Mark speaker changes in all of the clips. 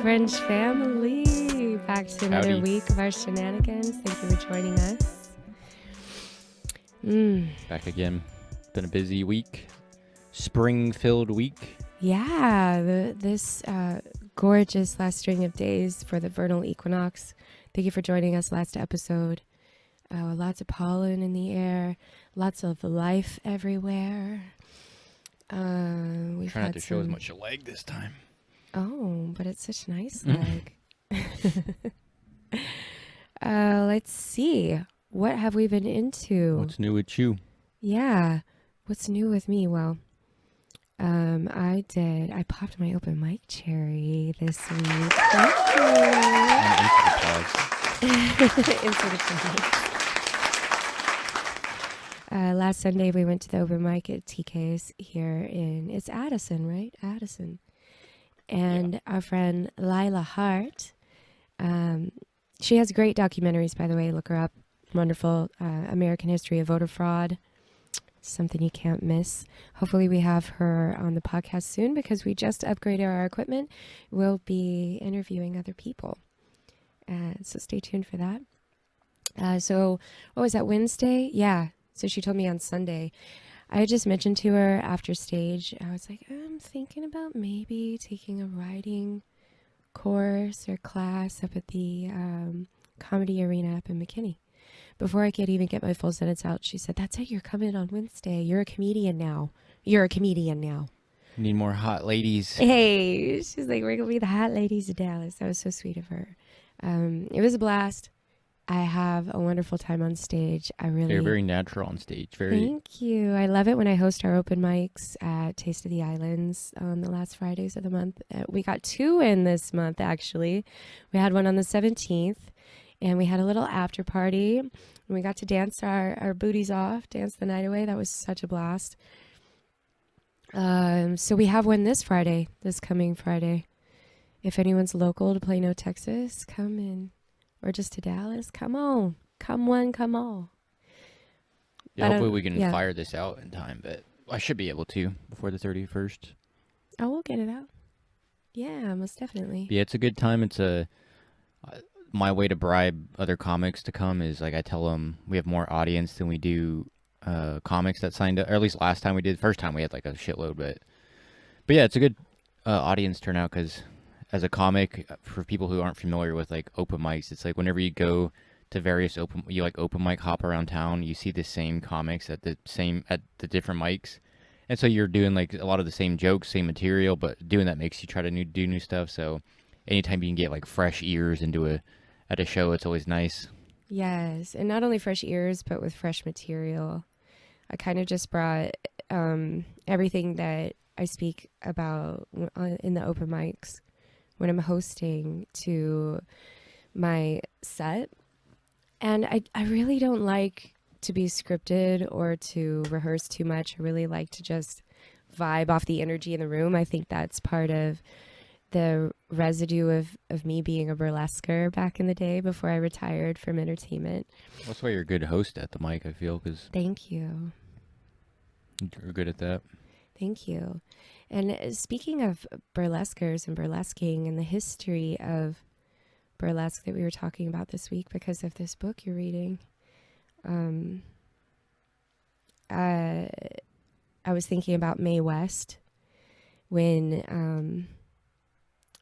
Speaker 1: Fringe family. Back to another
Speaker 2: Howdy.
Speaker 1: week of our shenanigans. Thank you for joining us.
Speaker 2: Back again. Been a busy week. Spring-filled week.
Speaker 1: Yeah, this gorgeous last string of days for the vernal equinox. Thank you for joining us last episode. Lots of pollen in the air. Lots of life everywhere.
Speaker 2: We've Try not to show as much leg this time.
Speaker 1: Oh, but it's such a nice leg. Let's see. What have we been into?
Speaker 2: What's new with you?
Speaker 1: Yeah. What's new with me? Well, I popped my open mic cherry this week. Thank you. Insert applause. Last Sunday we went to the open mic at TK's here it's Addison, right? Addison. And our friend Lila Hart, she has great documentaries, by the way. Look her up. Wonderful. American History of Voter Fraud. Something you can't miss. Hopefully we have her on the podcast soon because we just upgraded our equipment. We'll be interviewing other people. So stay tuned for that. So what was that, Wednesday? Yeah. So she told me on Sunday. I had just mentioned to her after stage, I was like, I'm thinking about maybe taking a writing course or class up at the Comedy Arena up in McKinney. Before I could even get my full sentence out, she said, that's it, you're coming on Wednesday. You're a comedian now.
Speaker 2: Need more hot ladies.
Speaker 1: Hey, she's like, we're going to be the hot ladies of Dallas. That was so sweet of her. It was a blast. I have a wonderful time on stage.
Speaker 2: You're very natural on stage.
Speaker 1: Thank you. I love it when I host our open mics at Taste of the Islands on the last Fridays of the month. We got 2 in this month, actually. We had one on the 17th, and we had a little after party. And we got to dance our booties off, dance the night away. That was such a blast. So we have one this coming Friday. If anyone's local to Plano, Texas, come in. Or just to Dallas, come on. Come one, come all.
Speaker 2: Yeah, hopefully we can fire this out in time, but I should be able to before the 31st.
Speaker 1: Oh, we'll get it out. Yeah, most definitely.
Speaker 2: Yeah, it's a good time. It's my way to bribe other comics to come is like I tell them we have more audience than we do comics that signed up. Or at least last time we did. First time we had like a shitload, but yeah, it's a good audience turnout because as a comic, for people who aren't familiar with like open mics, it's like whenever you go to various open mic hop around town, you see the same comics at the different mics, and so you're doing like a lot of the same jokes, same material, but doing that makes you try to do new stuff. So anytime you can get like fresh ears at a show, it's always nice.
Speaker 1: Yes, and not only fresh ears, but with fresh material. I kind of just brought everything that I speak about in the open mics when I'm hosting to my set. And I really don't like to be scripted or to rehearse too much. I really like to just vibe off the energy in the room. I think that's part of the residue of me being a burlesquer back in the day before I retired from entertainment.
Speaker 2: That's why you're a good host at the mic, I feel.
Speaker 1: Thank you.
Speaker 2: You're good at that.
Speaker 1: Thank you. And speaking of burlesquers and burlesquing and the history of burlesque that we were talking about this week because of this book you're reading, I was thinking about Mae West when,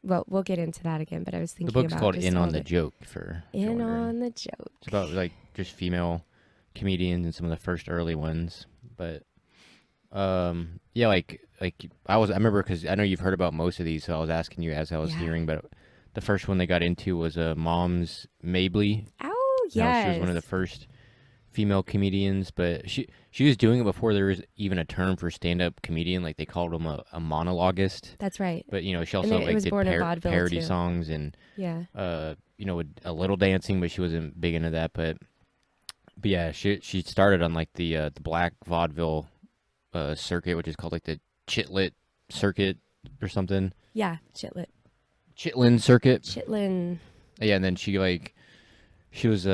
Speaker 1: well, we'll get into that again, but I was thinking about...
Speaker 2: The book's called In on the Joke for...
Speaker 1: In on the Joke.
Speaker 2: It's about like just female comedians and some of the first early ones, but... yeah, like I remember because I know you've heard about most of these, so I was asking you as I was hearing, but the first one they got into was Mom's Mabley.
Speaker 1: Oh, yes.
Speaker 2: She was one of the first female comedians, but she was doing it before there was even a term for stand-up comedian. Like they called them a monologuist.
Speaker 1: That's right.
Speaker 2: But she also did parody songs and a little dancing, but she wasn't big into that. But yeah, she started on like the black vaudeville circuit, which is called like the Chitlit circuit or something.
Speaker 1: Yeah, Chitlin
Speaker 2: circuit.
Speaker 1: Chitlin.
Speaker 2: Yeah, and then she was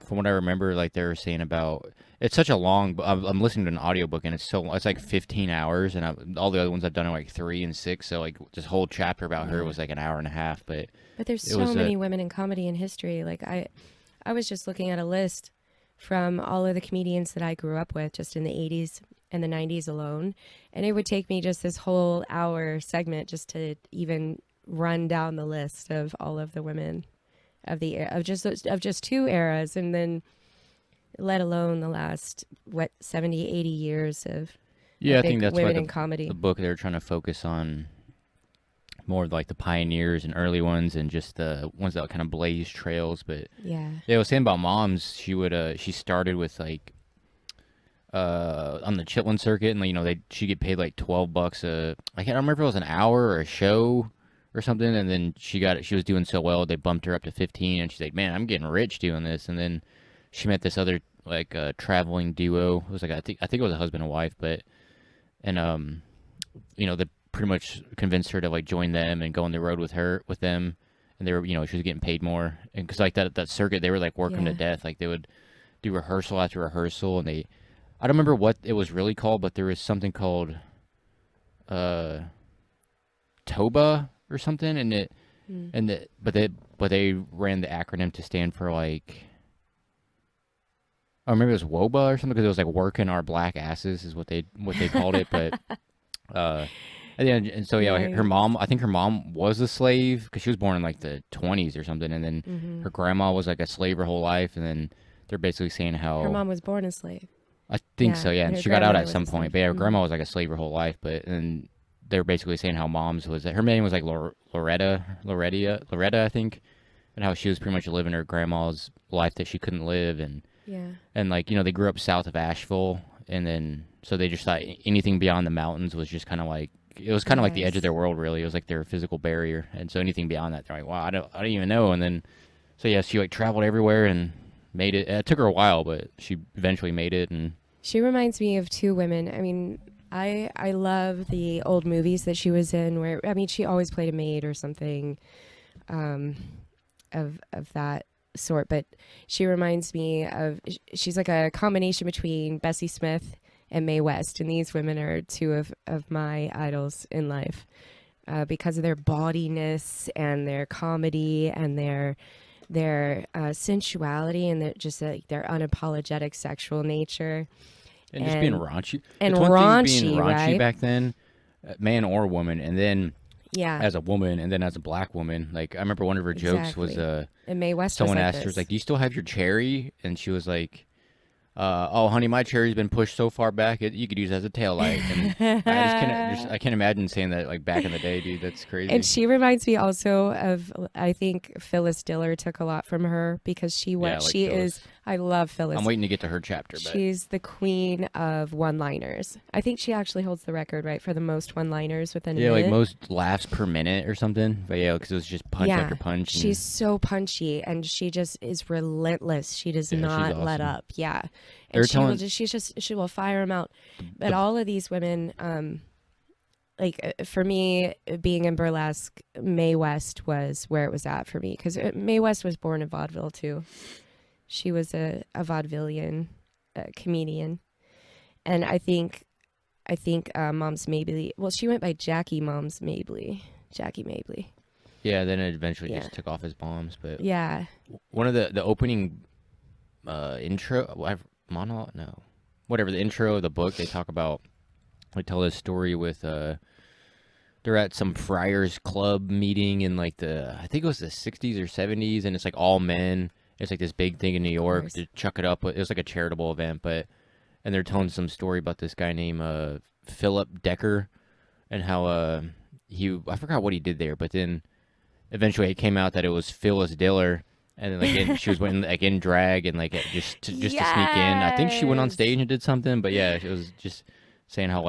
Speaker 2: from what I remember, like they were saying about it's such a long. I'm listening to an audiobook and it's like 15 hours, and all the other ones I've done are like 3 and 6. So like this whole chapter about her
Speaker 1: Yeah.
Speaker 2: was like an hour and a half. But
Speaker 1: there's
Speaker 2: it
Speaker 1: so
Speaker 2: was
Speaker 1: many women in comedy and history. Like I was just looking at a list from all of the comedians that I grew up with just in the 80s and the 90s alone. And it would take me just this whole hour segment just to even run down the list of all of the women of just 2 eras, and then let alone the last 70, 80 years of
Speaker 2: I think
Speaker 1: big
Speaker 2: that's why
Speaker 1: women in comedy.
Speaker 2: the book they're trying to focus on more of like the pioneers and early ones, and just the ones that kind of blaze trails. But
Speaker 1: Yeah.
Speaker 2: I was saying about moms, she started with like on the Chitlin circuit, and she get paid like $12 I can't remember if it was an hour or a show or something, and then she was doing so well they bumped her up to 15, and she's like, man, I'm getting rich doing this. And then she met this other like traveling duo. It was like I think it was a husband and wife, they pretty much convinced her to like join them and go on the road with them, and they were she was getting paid more, and because like that circuit they were like working to death. Like they would do rehearsal after rehearsal, and I don't remember what it was really called, but there was something called Toba or something, but they ran the acronym to stand for like, oh, maybe it was WOBA or something, because it was like working our black asses is what they called it. But and so
Speaker 1: Nice.
Speaker 2: her mom, I think her mom was a slave because she was born in like the 20s or something, and then her grandma was like a slave her whole life, and then they're basically saying how
Speaker 1: Her mom was born a slave.
Speaker 2: I think so, yeah, and
Speaker 1: her
Speaker 2: she got out
Speaker 1: grandmother
Speaker 2: at
Speaker 1: was
Speaker 2: some
Speaker 1: a
Speaker 2: point.
Speaker 1: slave.
Speaker 2: But yeah, her grandma was like a slave her whole life. But and they were basically saying how mom's was her name was like Loretta, I think, and how she was pretty much living her grandma's life that she couldn't live, and like they grew up south of Asheville, and then so they just thought anything beyond the mountains was just kind of like it was kind of like the edge of their world, really. It was like their physical barrier, and so anything beyond that, they're like, wow, I don't even know. And then so yeah, she like traveled everywhere and made it. It took her a while, but she eventually made it. And
Speaker 1: she reminds me of 2 women. I mean, I love the old movies that she was in where, I mean, she always played a maid or something of that sort, but she reminds me of, she's like a combination between Bessie Smith and Mae West, and these women are 2 of my idols in life because of their bodiness and their comedy and their sensuality and their unapologetic sexual nature.
Speaker 2: And just being raunchy.
Speaker 1: And
Speaker 2: it's one
Speaker 1: raunchy,
Speaker 2: thing being raunchy
Speaker 1: right?
Speaker 2: back then, man or woman, and then
Speaker 1: Yeah.
Speaker 2: as a woman, and then as a black woman. Like I remember one of her jokes was
Speaker 1: and Mae West
Speaker 2: someone
Speaker 1: was like
Speaker 2: asked her,
Speaker 1: this.
Speaker 2: like, "Do you still have your cherry?" And she was like, "Oh, honey, my cherry's been pushed so far back, you could use it as a tail light." And I can't imagine saying that like back in the day, dude. That's crazy.
Speaker 1: And she reminds me also of, I think Phyllis Diller took a lot from her because she is. I love Phyllis.
Speaker 2: I'm waiting to get to her chapter. But
Speaker 1: she's the queen of one-liners. I think she actually holds the record, right, for the most one-liners within a minute.
Speaker 2: Like most laughs per minute or something. But yeah, because it was just punch after punch.
Speaker 1: She's so punchy, and she just is relentless. She does not let up. Yeah, and she will fire them out. But all of these women, like for me, being in burlesque, Mae West was where it was at for me, because Mae West was born in vaudeville too. She was a vaudevillian comedian, and I think Moms Mabley. Well, she went by Jackie Moms Mabley. Jackie Mabley.
Speaker 2: Yeah, then it eventually just took off as Bombs. But
Speaker 1: yeah,
Speaker 2: one of the opening intro monologue, no, whatever, the intro of the book, they talk about, they tell this story with they're at some friars club meeting in like I think it was the 60s or 70s, and it's like all men. It's like this big thing in New York to chuck it up. It was like a charitable event, and they're telling some story about this guy named Philip Decker, and how I forgot what he did there, but then eventually it came out that it was Phyllis Diller, and then like she was in drag and like just to sneak in. I think she went on stage and did something, but yeah, it was just saying how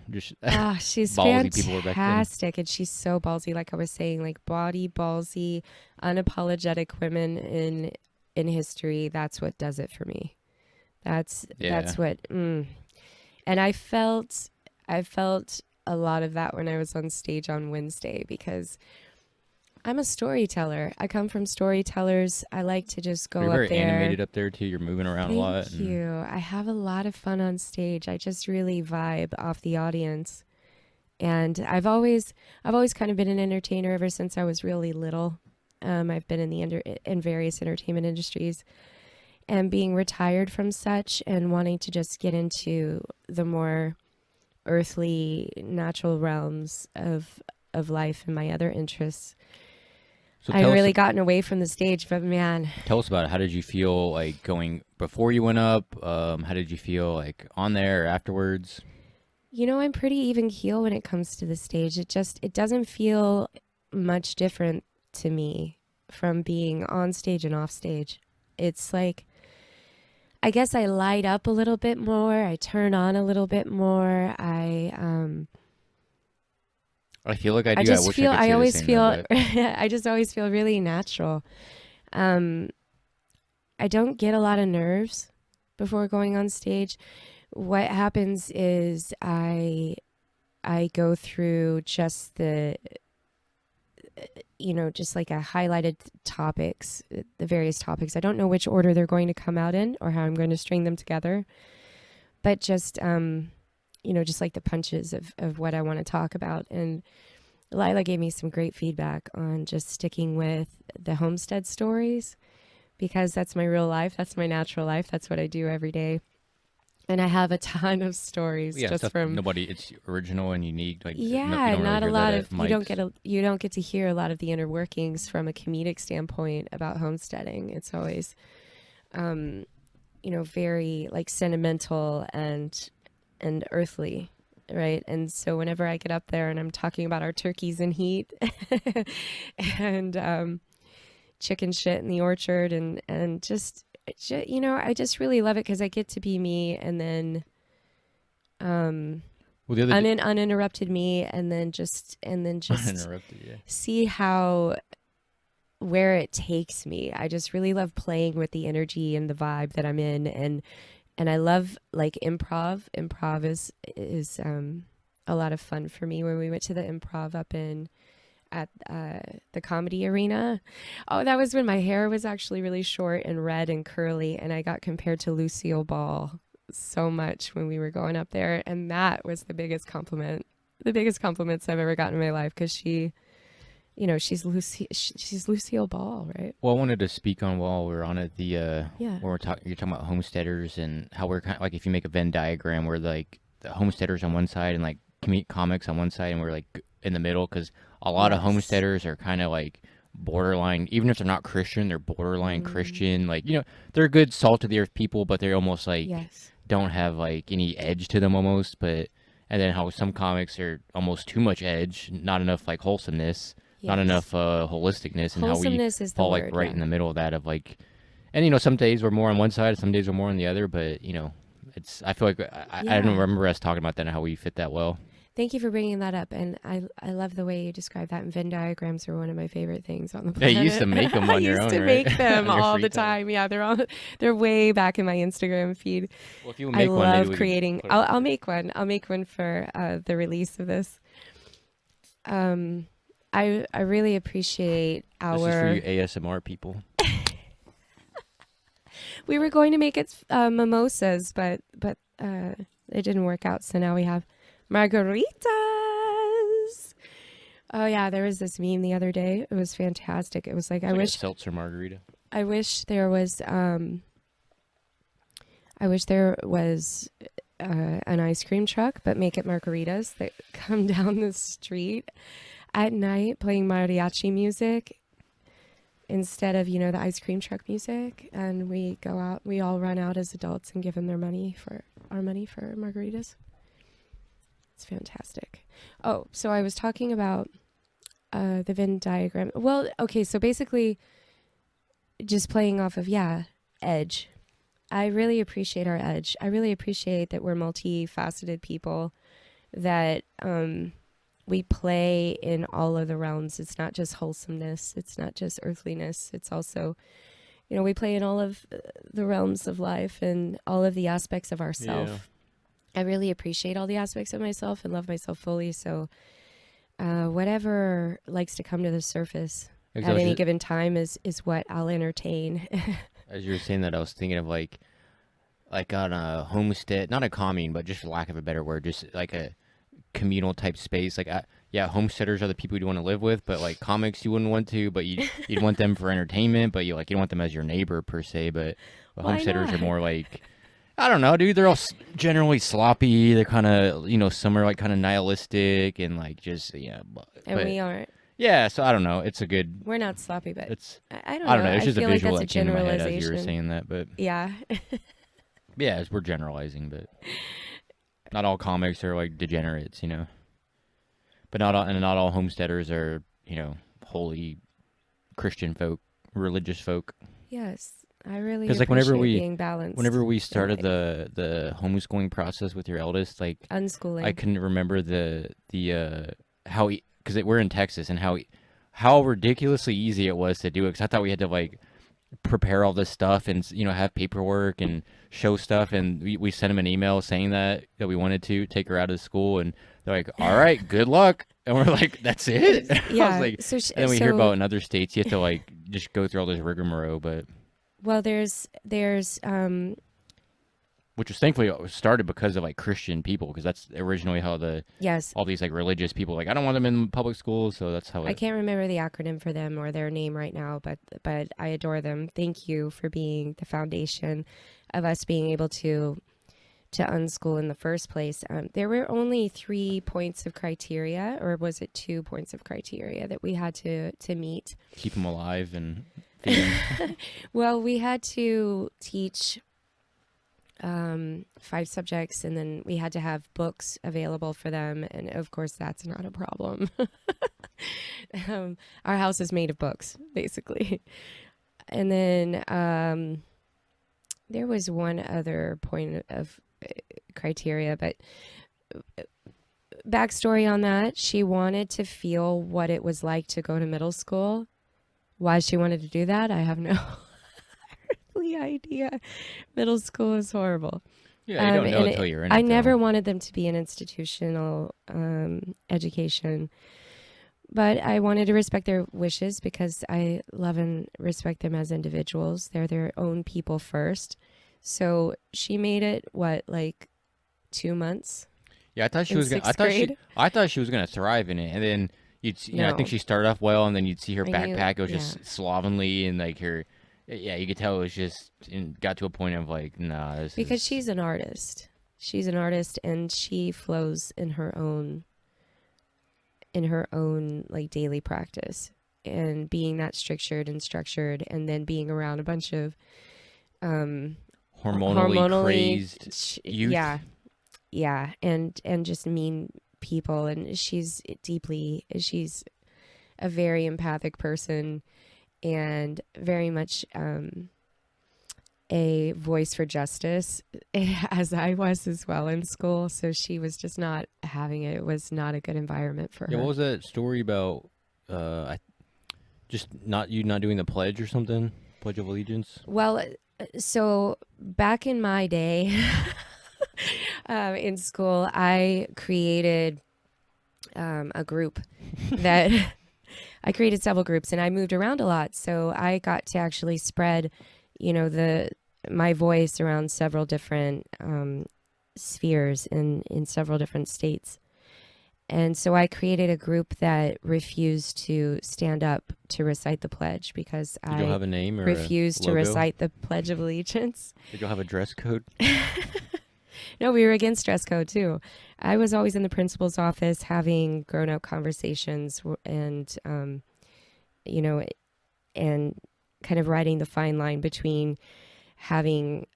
Speaker 2: just
Speaker 1: she's
Speaker 2: ballsy people were back then.
Speaker 1: fantastic, and she's so ballsy. Like I was saying, like ballsy, unapologetic women in history. That's what does it for me. That's what. And I felt a lot of that when I was on stage on Wednesday, because I'm a storyteller. I come from storytellers. I like to just go
Speaker 2: You're
Speaker 1: up
Speaker 2: very
Speaker 1: there.
Speaker 2: animated up there too. You're moving around a lot.
Speaker 1: Thank you. I have a lot of fun on stage. I just really vibe off the audience. And I've always kind of been an entertainer ever since I was really little. I've been in various entertainment industries, and being retired from such and wanting to just get into the more earthly, natural realms of life and my other interests.
Speaker 2: So
Speaker 1: I've really gotten away from the stage, but man.
Speaker 2: Tell us about it. How did you feel like going before you went up? How did you feel like on there or afterwards?
Speaker 1: You know, I'm pretty even keel when it comes to the stage. It doesn't feel much different to me from being on stage and off stage. It's like, I guess I light up a little bit more. I turn on a little bit more. I
Speaker 2: feel like I do.
Speaker 1: I always feel I just always feel really natural. I don't get a lot of nerves before going on stage. What happens is I go through just just like a highlighted topics, the various topics. I don't know which order they're going to come out in or how I'm going to string them together, but just, just like the punches of what I want to talk about. And Lila gave me some great feedback on just sticking with the homestead stories, because that's my real life. That's my natural life. That's what I do every day. And I have a ton of stories just from
Speaker 2: it's original and unique. Like
Speaker 1: not a lot of you don't get to hear a lot of the inner workings from a comedic standpoint about homesteading. It's always, very like sentimental and earthly, right? And so whenever I get up there and I'm talking about our turkeys in heat and chicken shit in the orchard and just I just really love it because I get to be me, and then uninterrupted me, and then just see where it takes me. I just really love playing with the energy and the vibe that I'm in, and I love like improv. Improv is a lot of fun for me. When we went to the improv up at the comedy arena. Oh, that was when my hair was actually really short and red and curly, and I got compared to Lucille Ball so much when we were going up there, and that was the biggest compliments I've ever gotten in my life, because she's Lucille Ball, right?
Speaker 2: Well, I wanted to speak on while we're on it, when you're talking about homesteaders and how we're kind of like, if you make a Venn diagram where like the homesteaders on one side and like comics on one side, and we're like in the middle, because a lot of homesteaders are kind of like borderline, even if they're not Christian, they're borderline Christian. Like, they're good salt of the earth people, but they're almost like don't have like any edge to them almost. And then how some comics are almost too much edge, not enough like wholesomeness, not enough holisticness, and how we fall like right in the middle of that of like, and some days we're more on one side, some days we're more on the other, but I feel like I don't remember us talking about that and how we fit that well.
Speaker 1: Thank you for bringing that up, and I love the way you describe that. And Venn diagrams are one of my favorite things on the planet.
Speaker 2: Yeah, you used to make them on your own, right?
Speaker 1: I used to make them all the time. Yeah, they're way back in my Instagram feed.
Speaker 2: Well, if you make one,
Speaker 1: I love creating. I'll make one. I'll make one for the release of this. I really appreciate our.
Speaker 2: This is for you ASMR people.
Speaker 1: We were going to make it mimosas, but it didn't work out. So now we have margaritas. Oh yeah, there was this meme the other day. It was fantastic. It was like,
Speaker 2: a seltzer margarita.
Speaker 1: I wish there was an ice cream truck, but make it margaritas that come down the street at night playing mariachi music instead of, the ice cream truck music. And we go out, we all run out as adults and give them our money for margaritas. It's fantastic. Oh, so I was talking about the Venn diagram. Well, okay, so basically just playing off of, edge. I really appreciate our edge. I really appreciate that we're multifaceted people, that we play in all of the realms. It's not just wholesomeness. It's not just earthliness. It's also, we play in all of the realms of life and all of the aspects of ourself. Yeah. I really appreciate all the aspects of myself and love myself fully. So whatever likes to come to the surface,
Speaker 2: Because
Speaker 1: at any given time is what I'll entertain.
Speaker 2: as you were saying that, I was thinking of like on a homestead, not a commune, but just for lack of a better word, just like a communal type space. Like, yeah, homesteaders are the people you'd want to live with, but like comics you wouldn't want to, but you'd want them for entertainment, but you don't want them as your neighbor per se. But homesteaders are more like, I don't know, dude. They're all generally sloppy. They're kind of, some are like kind of nihilistic and like just
Speaker 1: And we aren't.
Speaker 2: Yeah, so I don't know. It's a good.
Speaker 1: We're not sloppy, but I don't know.
Speaker 2: I don't know. It's just a
Speaker 1: feel like
Speaker 2: visual
Speaker 1: that's
Speaker 2: that
Speaker 1: a
Speaker 2: came in my head
Speaker 1: generalization.
Speaker 2: as you were saying that, but
Speaker 1: yeah.
Speaker 2: yeah, as we're generalizing, but not all comics are like degenerates, But not all homesteaders are, holy Christian folk, religious folk.
Speaker 1: Yes, I really
Speaker 2: because
Speaker 1: appreciate being balanced.
Speaker 2: Whenever we started the homeschooling process with your eldest, like
Speaker 1: unschooling,
Speaker 2: I couldn't remember the how because we're in Texas and how ridiculously easy it was to do it. Because I thought we had to like prepare all this stuff and have paperwork and show stuff, and we sent them an email saying that we wanted to take her out of school, and they're like, all right, good luck. And we're like, that's it?
Speaker 1: Yeah.
Speaker 2: I was like, and then we hear about in other states you have to like just go through all this rigmarole, but
Speaker 1: well, there's
Speaker 2: which was thankfully started because of like Christian people, because that's originally how all these like religious people, like, I don't want them in public schools, so that's how
Speaker 1: I can't remember the acronym for them or their name right now, but I adore them. Thank you for being the foundation of us being able to unschool in the first place. There were only 3 points of criteria, or was it 2 points of criteria that we had to meet?
Speaker 2: Keep them alive and feed them.
Speaker 1: Well, we had to teach 5 subjects, and then we had to have books available for them, and of course that's not a problem. Our house is made of books, basically. And then there was one other point of criteria, but backstory on that, she wanted to feel what it was like to go to middle school. Why she wanted to do that, I have no idea. Middle school is horrible.
Speaker 2: Yeah, you don't know until you're in it.
Speaker 1: I never wanted them to be an institutional education, but I wanted to respect their wishes because I love and respect them as individuals. They're their own people first. So she made it like 2 months.
Speaker 2: Yeah, I thought she was gonna. I thought she was gonna thrive in it, and then I think she started off well, and then you'd see her backpack. It was just slovenly, and like her. Yeah, you could tell it was just got to a point of like, nah.
Speaker 1: Because she's an artist. She's an artist, and she flows in her own like daily practice, and being that structured, and then being around a bunch of
Speaker 2: hormonally crazed youth.
Speaker 1: Yeah, and just mean people, and she's a very empathic person. And very much a voice for justice, as I was as well in school. So she was just not having it. It was not a good environment for her.
Speaker 2: What was that story about? Just not doing the pledge or something? Pledge of Allegiance?
Speaker 1: Well, so back in my day in school, I created a group that... I created several groups, and I moved around a lot, so I got to actually spread, my voice around several different spheres in several different states. And so I created a group that refused to stand up to recite the pledge because
Speaker 2: Did you have a name or
Speaker 1: refused to recite the Pledge of Allegiance.
Speaker 2: Did you have a dress code?
Speaker 1: No, we were against dress code too. I was always in the principal's office having grown-up conversations and, and kind of riding the fine line between having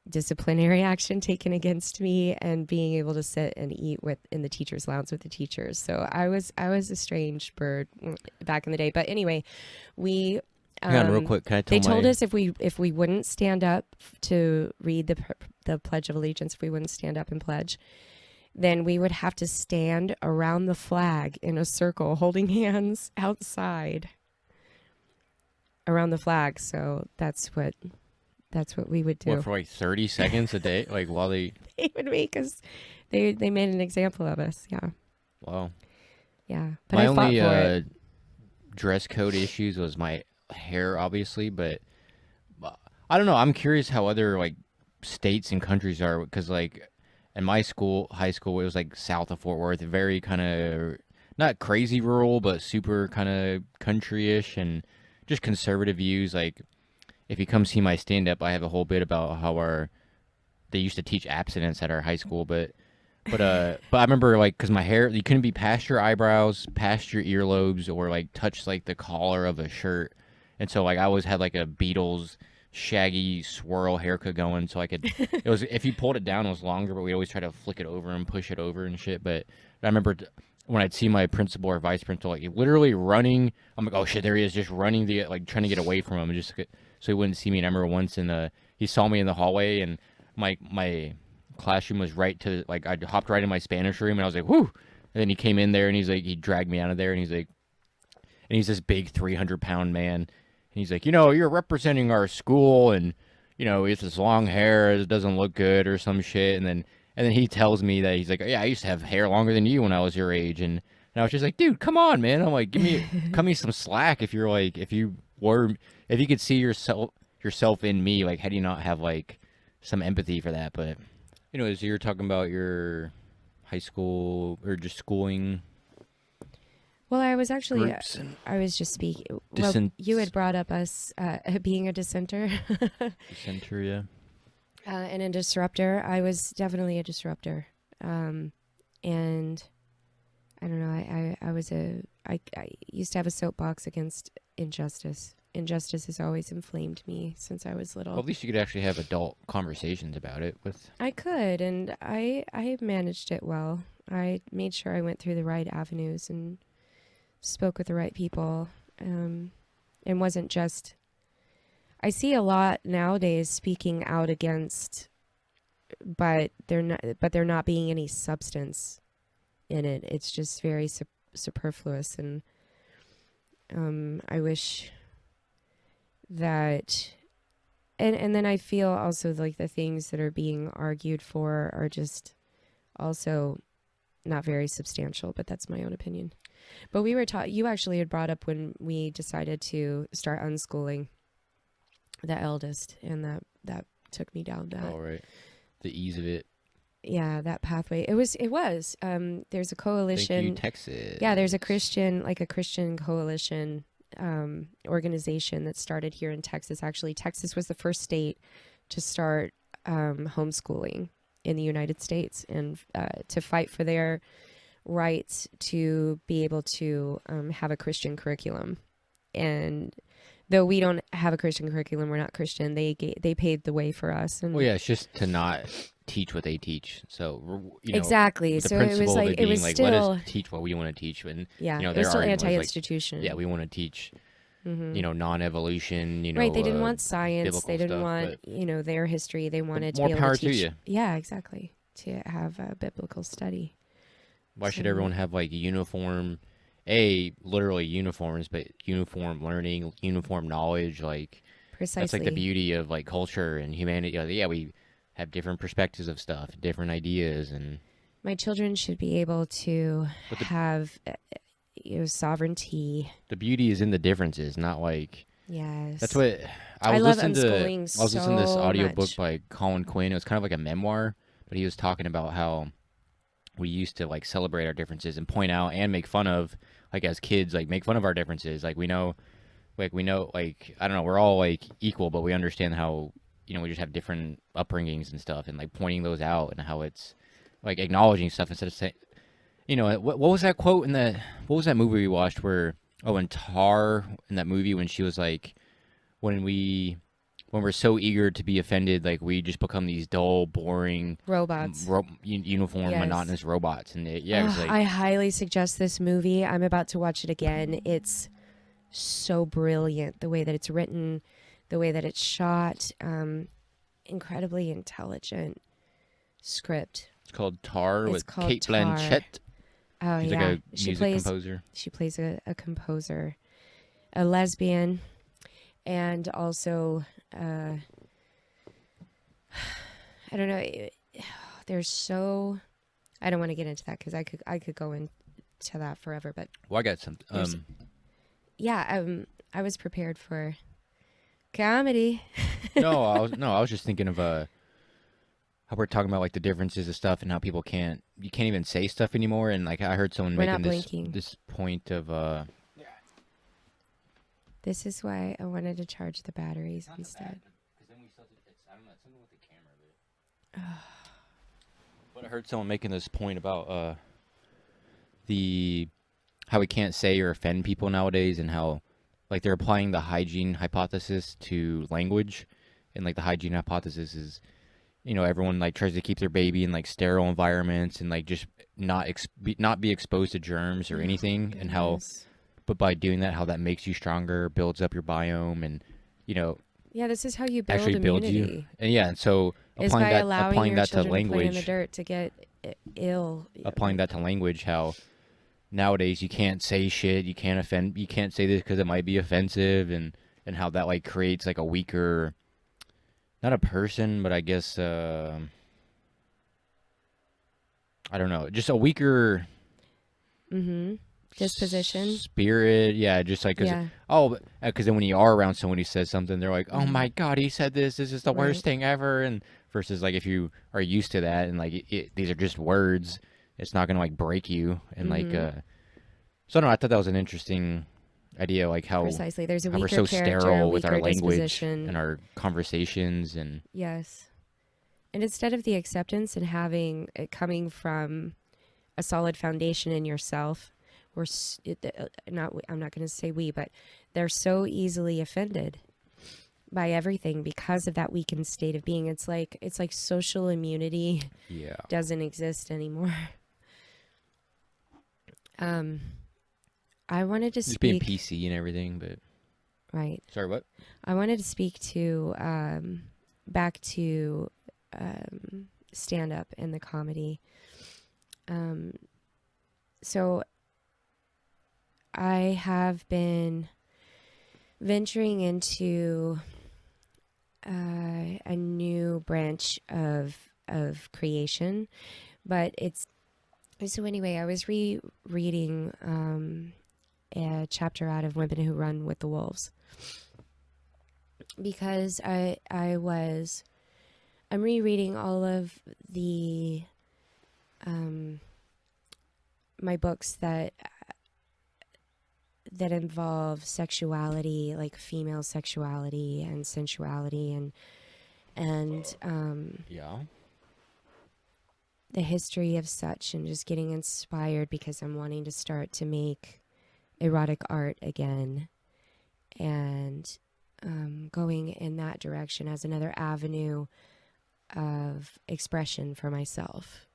Speaker 1: disciplinary action taken against me and being able to sit and eat in the teacher's lounge with the teachers. So I was a strange bird back in the day. But anyway, we...
Speaker 2: Hang on, real quick. Can I tell
Speaker 1: They told us if we wouldn't stand up to read the Pledge of Allegiance, if we wouldn't stand up and pledge, then we would have to stand around the flag in a circle, holding hands outside around the flag. So that's what we would do.
Speaker 2: What, for like 30 seconds a day, like while they
Speaker 1: would make us. They made an example of us. Yeah.
Speaker 2: Wow.
Speaker 1: Yeah, but
Speaker 2: My
Speaker 1: I fought
Speaker 2: only
Speaker 1: for it.
Speaker 2: dress code issues was my hair, obviously, but I don't know. I'm curious how other like states and countries are, because like in my school, high school, it was like south of Fort Worth, very kind of not crazy rural, but super kind of country-ish and just conservative views. Like if you come see my stand-up, I have a whole bit about how they used to teach abstinence at our high school, but I remember like because my hair, you couldn't be past your eyebrows, past your earlobes, or like touch like the collar of a shirt, and so like I always had like a Beatles shaggy swirl haircut going, so I could. It was if you pulled it down, it was longer, but we always try to flick it over and push it over and shit. But I remember when I'd see my principal or vice principal, like literally running. I'm like, oh shit, there he is, just running like trying to get away from him, and just so he wouldn't see me. And I remember once he saw me in the hallway, and my classroom was right to like I hopped right in my Spanish room, and I was like, whoo. And then he came in there, and he's like, he dragged me out of there, and he's like, and he's this big 300-pound man. And he's like, you're representing our school, and it's this long hair, it doesn't look good or some shit. And then he tells me that he's like, yeah, I used to have hair longer than you when I was your age, and I was just like, dude, come on, man. I'm like, cut me some slack if you're like, if you could see yourself in me, like, how do you not have like some empathy for that? But as you're talking about your high school or just schooling.
Speaker 1: Well, I was actually,
Speaker 2: Groups and
Speaker 1: I was just speaking. Well, you had brought up us being a dissenter.
Speaker 2: Dissenter, yeah.
Speaker 1: And a disruptor. I was definitely a disruptor. And I don't know, I used to have a soapbox against injustice. Injustice has always inflamed me since I was little.
Speaker 2: Well, at least you could actually have adult conversations about it with.
Speaker 1: I could, and I managed it well. I made sure I went through the right avenues and spoke with the right people, and wasn't just. I see a lot nowadays speaking out against, but there not being any substance in it. It's just very superfluous, and I wish that, and then I feel also like the things that are being argued for are just also not very substantial, but that's my own opinion. But we were taught, you actually had brought up when we decided to start unschooling the eldest, and that took me down that.
Speaker 2: Oh, right. The ease of it.
Speaker 1: Yeah, that pathway. It was, there's a coalition.
Speaker 2: Thank you, Texas.
Speaker 1: Yeah, there's a Christian coalition organization that started here in Texas. Actually, Texas was the first state to start homeschooling in the United States, and to fight for their rights to be able to have a Christian curriculum. And though we don't have a Christian curriculum, we're not Christian, they paved the way for us. And
Speaker 2: well, yeah, it's just to not teach what they teach. So
Speaker 1: exactly.
Speaker 2: The
Speaker 1: so it was like it was
Speaker 2: like,
Speaker 1: still,
Speaker 2: let us teach what we want to teach. And
Speaker 1: yeah,
Speaker 2: it
Speaker 1: was
Speaker 2: their
Speaker 1: still
Speaker 2: argument was
Speaker 1: anti-institution.
Speaker 2: like, yeah, we want to teach. Non-evolution.
Speaker 1: Right. They didn't want science. They didn't
Speaker 2: stuff,
Speaker 1: want their history. They wanted to
Speaker 2: more
Speaker 1: be able
Speaker 2: power
Speaker 1: to teach.
Speaker 2: to you.
Speaker 1: Yeah, exactly. To have a biblical study.
Speaker 2: Why should everyone have like uniform? Literally uniforms, but uniform learning, uniform knowledge, like
Speaker 1: precisely.
Speaker 2: That's like the beauty of like culture and humanity. Yeah, we have different perspectives of stuff, different ideas, and
Speaker 1: my children should be able to have sovereignty.
Speaker 2: The beauty is in the differences, not like.
Speaker 1: Yes.
Speaker 2: That's what
Speaker 1: I love unschooling.
Speaker 2: I was listening to this audiobook
Speaker 1: much.
Speaker 2: by Colin Quinn. It was kind of like a memoir, but he was talking about how we used to like celebrate our differences and point out and make fun of, like as kids, like make fun of our differences. Like we know, I don't know, we're all like equal, but we understand how, we just have different upbringings and stuff, and like pointing those out and how it's like acknowledging stuff instead of saying, what was that quote what was that movie we watched where, in Tar, in that movie when she was like, when we're so eager to be offended, like we just become these dull, boring
Speaker 1: robots,
Speaker 2: uniform,
Speaker 1: yes.
Speaker 2: monotonous robots. And it was like,
Speaker 1: I highly suggest this movie. I'm about to watch it again. It's so brilliant, the way that it's written, the way that it's shot, incredibly intelligent script.
Speaker 2: It's called Tar with Kate
Speaker 1: Tar.
Speaker 2: Blanchett.
Speaker 1: Oh,
Speaker 2: She's
Speaker 1: yeah.
Speaker 2: like a music composer.
Speaker 1: She plays a composer, a lesbian, and also, I don't know. There's so, I don't want to get into that because I could go into that forever. But
Speaker 2: well, I got something.
Speaker 1: I was prepared for comedy.
Speaker 2: I was just thinking of how we're talking about like the differences of stuff and how you can't even say stuff anymore. And like I heard someone
Speaker 1: We're not
Speaker 2: making
Speaker 1: blinking.
Speaker 2: this point of
Speaker 1: This is why I wanted to charge the batteries instead.
Speaker 2: Because then we still I don't know, it's something with the camera, but I heard someone making this point about how we can't say or offend people nowadays, and how like they're applying the hygiene hypothesis to language, and like the hygiene hypothesis is, everyone like tries to keep their baby in like sterile environments and like just not be exposed to germs or anything, and how, but by doing that, how that makes you stronger, builds up your biome, and
Speaker 1: yeah, this is how you build
Speaker 2: actually builds
Speaker 1: immunity.
Speaker 2: you. And yeah, and so
Speaker 1: is by allowing your
Speaker 2: that to
Speaker 1: children to play in the
Speaker 2: language,
Speaker 1: dirt to get ill.
Speaker 2: applying that to language, how nowadays you can't say shit, you can't offend, you can't say this because it might be offensive, and how that like creates like a weaker, not a person, but I guess I don't know, just a weaker
Speaker 1: disposition,
Speaker 2: spirit. Yeah, just like because then when you are around someone who says something, they're like, oh my god, he said this is the worst thing ever. And versus like if you are used to that and like these are just words, it's not gonna like break you. And like so I don't know, I thought that was an interesting idea, like how
Speaker 1: precisely there's a
Speaker 2: how
Speaker 1: weaker
Speaker 2: we're so
Speaker 1: character,
Speaker 2: sterile with our language
Speaker 1: disposition.
Speaker 2: and our conversations. And
Speaker 1: yes, and instead of the acceptance and having it coming from a solid foundation in yourself, I'm not going to say we, but they're so easily offended by everything because of that weakened state of being. It's like social immunity doesn't exist anymore. I wanted to
Speaker 2: just
Speaker 1: speak
Speaker 2: being PC and everything, but
Speaker 1: right.
Speaker 2: Sorry, what?
Speaker 1: I wanted to speak to back to stand up and the comedy. So I have been venturing into a new branch of creation, but so anyway, I was rereading a chapter out of Women Who Run with the Wolves, because I'm rereading all of the my books that involve sexuality, like female sexuality and sensuality, and the history of such, and just getting inspired because I'm wanting to start to make erotic art again, and going in that direction as another avenue of expression for myself,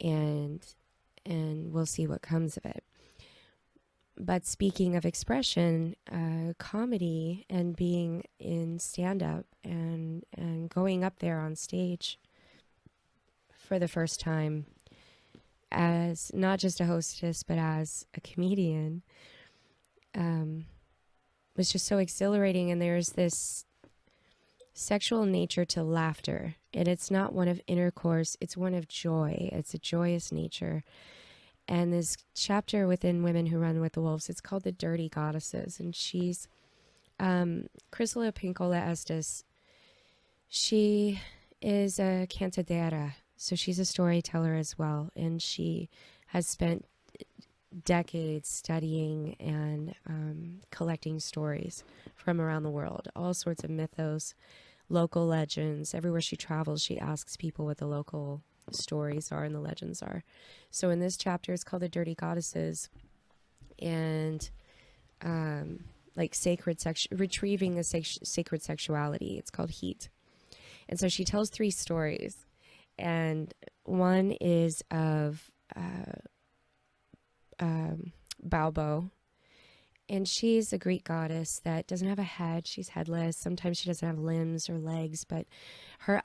Speaker 1: and we'll see what comes of it. But speaking of expression, comedy and being in stand-up and going up there on stage for the first time as not just a hostess but as a comedian was just so exhilarating. And there's this sexual nature to laughter, and it's not one of intercourse, it's one of joy. It's a joyous nature. And this chapter within Women Who Run with the Wolves, it's called The Dirty Goddesses. And she's Chrysula Pinkola Estes. She is a cantadera, so she's a storyteller as well. And she has spent decades studying and collecting stories from around the world, all sorts of mythos, local legends. Everywhere she travels, she asks people what the local stories are and the legends are. So in this chapter, it's called The Dirty Goddesses, and like retrieving a sacred sexuality. It's called Heat. And so she tells 3 stories, and one is of Balbo, and she's a Greek goddess that doesn't have a head. She's headless. Sometimes she doesn't have limbs or legs, but her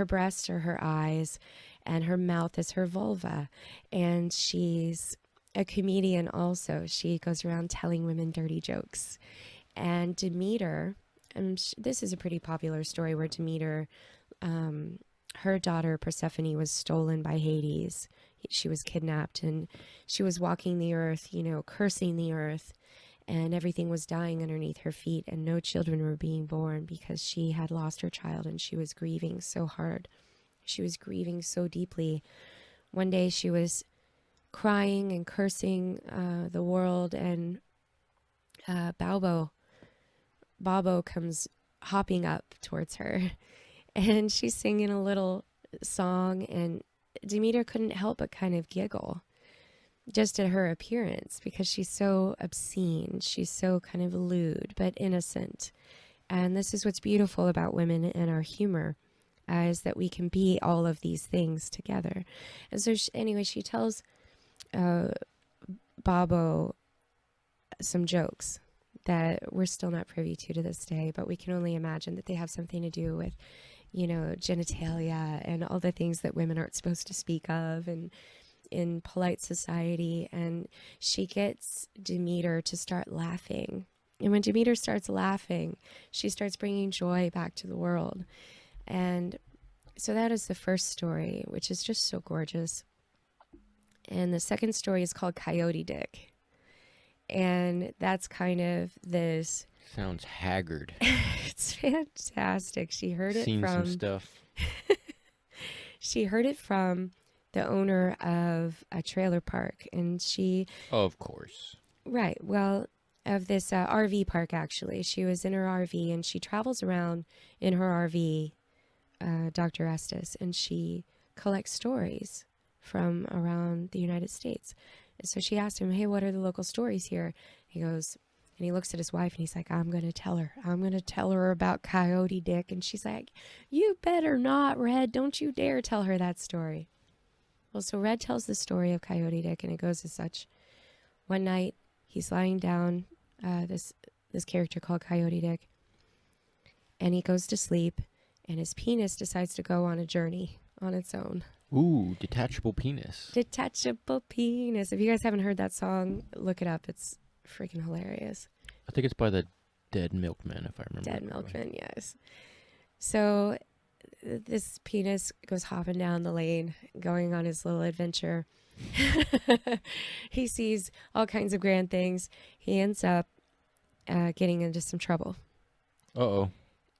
Speaker 1: breasts are her eyes, and her mouth is her vulva. And she's a comedian also. She goes around telling women dirty jokes. And Demeter, and this is a pretty popular story, where Demeter, her daughter Persephone, was stolen by Hades. She was kidnapped, and she was walking the earth, cursing the earth. and everything was dying underneath her feet, and no children were being born because she had lost her child, and she was grieving so hard. She was grieving so deeply. One day she was crying and cursing the world, and Babo comes hopping up towards her, and she's singing a little song, and Demeter couldn't help but kind of giggle just at her appearance, because she's so obscene. She's so kind of lewd but innocent. And this is what's beautiful about women and our humor, is that we can be all of these things together. And so anyway, she tells Babo some jokes that we're still not privy to this day, but we can only imagine that they have something to do with, genitalia and all the things that women aren't supposed to speak of, and in polite society. And she gets Demeter to start laughing. And when Demeter starts laughing, she starts bringing joy back to the world. And so that is the first story, which is just so gorgeous. And the second story is called Coyote Dick. And that's kind of this...
Speaker 2: Sounds haggard.
Speaker 1: It's fantastic. She heard it
Speaker 2: Seen
Speaker 1: from...
Speaker 2: some stuff.
Speaker 1: She heard it from the owner of a trailer park. And she...
Speaker 2: Of course.
Speaker 1: Right. Well, of this RV park, actually. She was in her RV, and she travels around in her RV, Dr. Estes, and she collects stories from around the United States. And so she asked him, hey, what are the local stories here? He goes, and he looks at his wife, and he's like, I'm going to tell her. I'm going to tell her about Coyote Dick. And she's like, you better not, Red. Don't you dare tell her that story. Well, so Red tells the story of Coyote Dick, and it goes as such. One night, he's lying down, this character called Coyote Dick, and he goes to sleep, and his penis decides to go on a journey on its own.
Speaker 2: Ooh, detachable penis.
Speaker 1: Detachable penis. If you guys haven't heard that song, look it up. It's freaking hilarious.
Speaker 2: I think it's by the Dead Milkmen, if I remember.
Speaker 1: Dead Milkmen, yes. So this penis goes hopping down the lane, going on his little adventure. He sees all kinds of grand things. He ends up getting into some trouble.
Speaker 2: Uh-oh.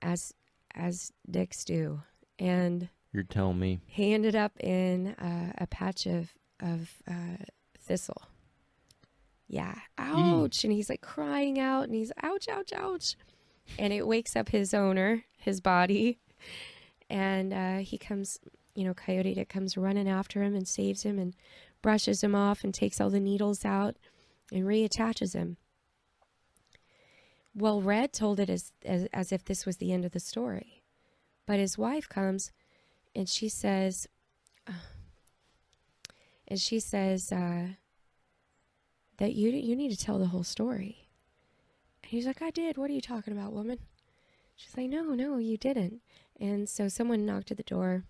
Speaker 1: As dicks do. And
Speaker 2: you're telling me.
Speaker 1: he ended up in a patch of thistle. Yeah. Ouch. And he's like crying out, and he's ouch, ouch, ouch. And it wakes up his owner, his body. And he comes, Coyote Dick comes running after him and saves him and brushes him off and takes all the needles out and reattaches him. Well, Red told it as if this was the end of the story. But his wife comes, and she says, that you need to tell the whole story. And he's like, I did. What are you talking about, woman? She's like, no, you didn't. And so someone knocked at the door.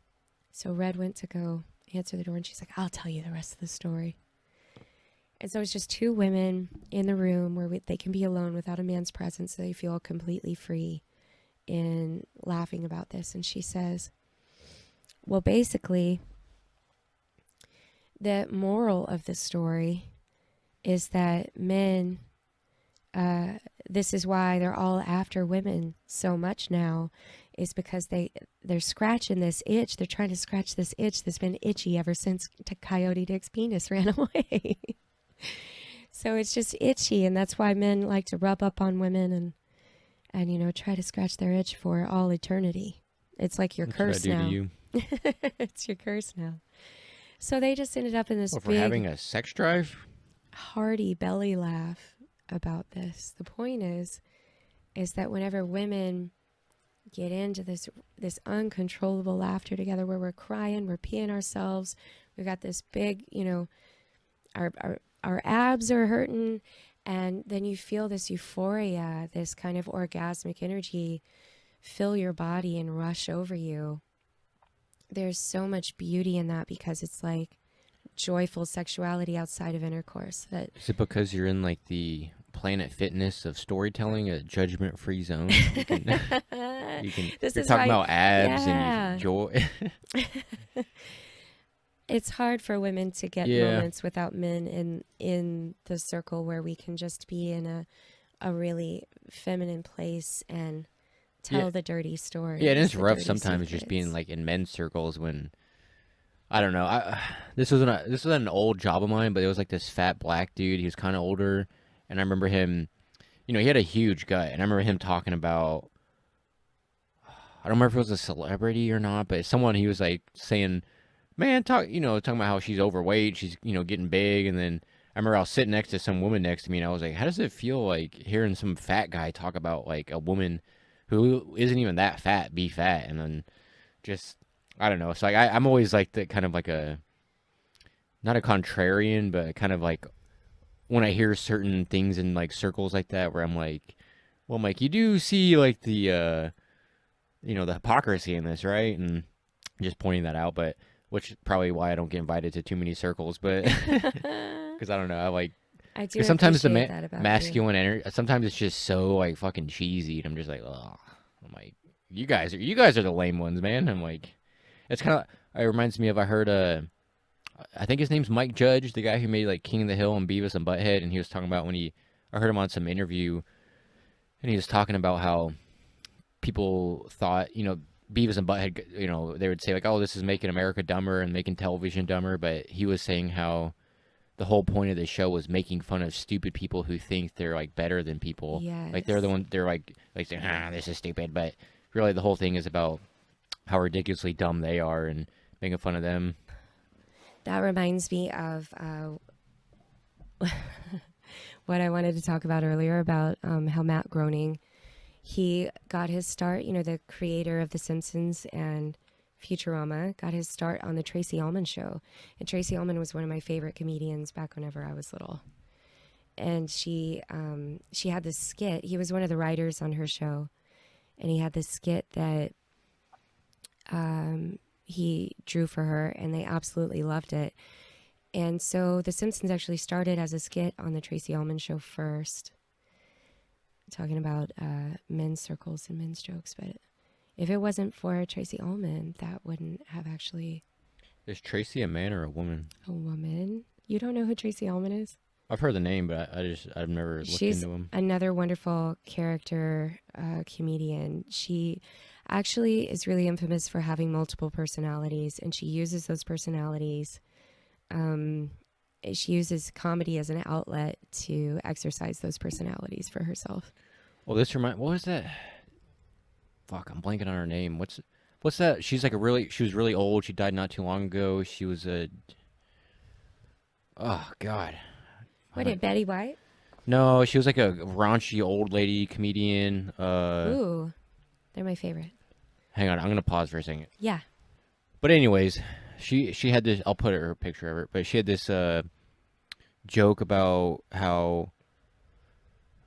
Speaker 1: So Red went to go answer the door, and she's like, I'll tell you the rest of the story. And so it's just two women in the room where they can be alone without a man's presence, so they feel completely free in laughing about this. And she says, well, basically, the moral of the story is that men, this is why they're all after women so much now, is because they're scratching this itch. They're trying to scratch this itch that's been itchy ever since Coyote Dick's penis ran away. So it's just itchy, and that's why men like to rub up on women and try to scratch their itch for all eternity. It's like your curse now. It's your curse now. So they just ended up in this
Speaker 2: for
Speaker 1: big
Speaker 2: having a sex drive?
Speaker 1: Hearty belly laugh about this. The point is that whenever women get into this uncontrollable laughter together, where we're crying, we're peeing ourselves, we got this big, our abs are hurting, and then you feel this euphoria, this kind of orgasmic energy fill your body and rush over you. There's so much beauty in that, because it's like joyful sexuality outside of intercourse.
Speaker 2: Is it because you're in like the Planet Fitness of storytelling, a judgment-free zone? You're talking about abs and joy.
Speaker 1: It's hard for women to get
Speaker 2: Yeah.
Speaker 1: moments without men in the circle where we can just be in a really feminine place and
Speaker 2: Yeah.
Speaker 1: tell the dirty
Speaker 2: Yeah, and
Speaker 1: stories,
Speaker 2: it's
Speaker 1: the
Speaker 2: rough
Speaker 1: dirty
Speaker 2: sometimes just being
Speaker 1: secrets.
Speaker 2: like in men's circles when I don't know. This was an old job of mine, but it was like this fat black dude. He was kind of older, and I remember him. He had a huge gut, and I remember him talking about. I don't remember if it was a celebrity or not, but someone he was like saying, "Man, talking about how she's overweight, she's getting big," and then I remember I was sitting next to some woman next to me, and I was like, "How does it feel like hearing some fat guy talk about like a woman who isn't even that fat be fat?" And then just I don't know. So like I'm always like the kind of like a not a contrarian, but kind of like when I hear certain things in like circles like that, where I'm like, well, Mike, you do see like the hypocrisy in this, right? And just pointing that out, but which is probably why I don't get invited to too many circles, but because I don't know, I like
Speaker 1: I do
Speaker 2: because sometimes the
Speaker 1: appreciate that about you.
Speaker 2: masculine energy, sometimes it's just so like fucking cheesy, and I'm just like, oh, I'm like, you guys are the lame ones, man. I'm like, it's kind of it reminds me of I heard I think his name's Mike Judge, the guy who made like King of the Hill and Beavis and Butthead, and he was talking about I heard him on some interview, and he was talking about how people thought, Beavis and Butthead, they would say like, oh, this is making America dumber and making television dumber, but he was saying how the whole point of the show was making fun of stupid people who think they're like better than people, like they're the
Speaker 1: Yes.
Speaker 2: one they're like saying, this is stupid, but really the whole thing is about how ridiculously dumb they are and making fun of them.
Speaker 1: That reminds me of what I wanted to talk about earlier about how Matt Groening, he got his start, the creator of The Simpsons and Futurama, got his start on the Tracy Ullman show. And Tracy Ullman was one of my favorite comedians back whenever I was little. And she had this skit. He was one of the writers on her show, and he had this skit that he drew for her, and they absolutely loved it. And so The Simpsons actually started as a skit on the Tracy Ullman show first, talking about men's circles and men's jokes. But if it wasn't for Tracy Ullman, that wouldn't have actually
Speaker 2: Is Tracy a man or a woman?
Speaker 1: a woman. You don't know who Tracy Ullman is?
Speaker 2: I've heard the name, but I've never looked
Speaker 1: She's
Speaker 2: into him.
Speaker 1: another wonderful character comedian. She actually is really infamous for having multiple personalities, and she uses those personalities. She uses comedy as an outlet to exercise those personalities for herself.
Speaker 2: Well, what was that? Fuck, I'm blanking on her name. What's that? She's like she was really old. She died not too long ago. She was oh God.
Speaker 1: What did Betty White?
Speaker 2: No, she was like a raunchy old lady comedian.
Speaker 1: Ooh, they're my favorite.
Speaker 2: Hang on, I'm gonna pause for a second.
Speaker 1: Yeah.
Speaker 2: But anyways, she had this. I'll put her picture of her. But she had this joke about how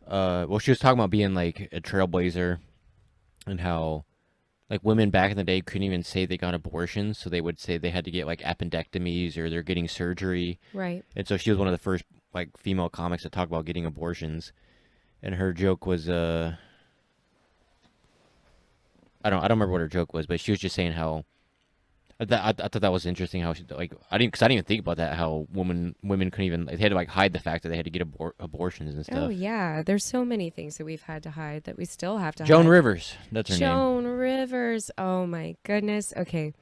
Speaker 2: well, she was talking about being like a trailblazer and how like women back in the day couldn't even say they got abortions, so they would say they had to get like appendectomies or they're getting surgery.
Speaker 1: Right.
Speaker 2: And so she was one of the first like female comics to talk about getting abortions. And her joke was I don't remember what her joke was, but she was just saying how I thought that was interesting how she like I didn't even think about that how women couldn't even they had to like hide the fact that they had to get abortions and
Speaker 1: Oh
Speaker 2: stuff.
Speaker 1: yeah, there's so many things that we've had to hide that we still have to
Speaker 2: Joan
Speaker 1: hide.
Speaker 2: Rivers, that's her name.
Speaker 1: Joan Rivers. Oh my goodness. Okay.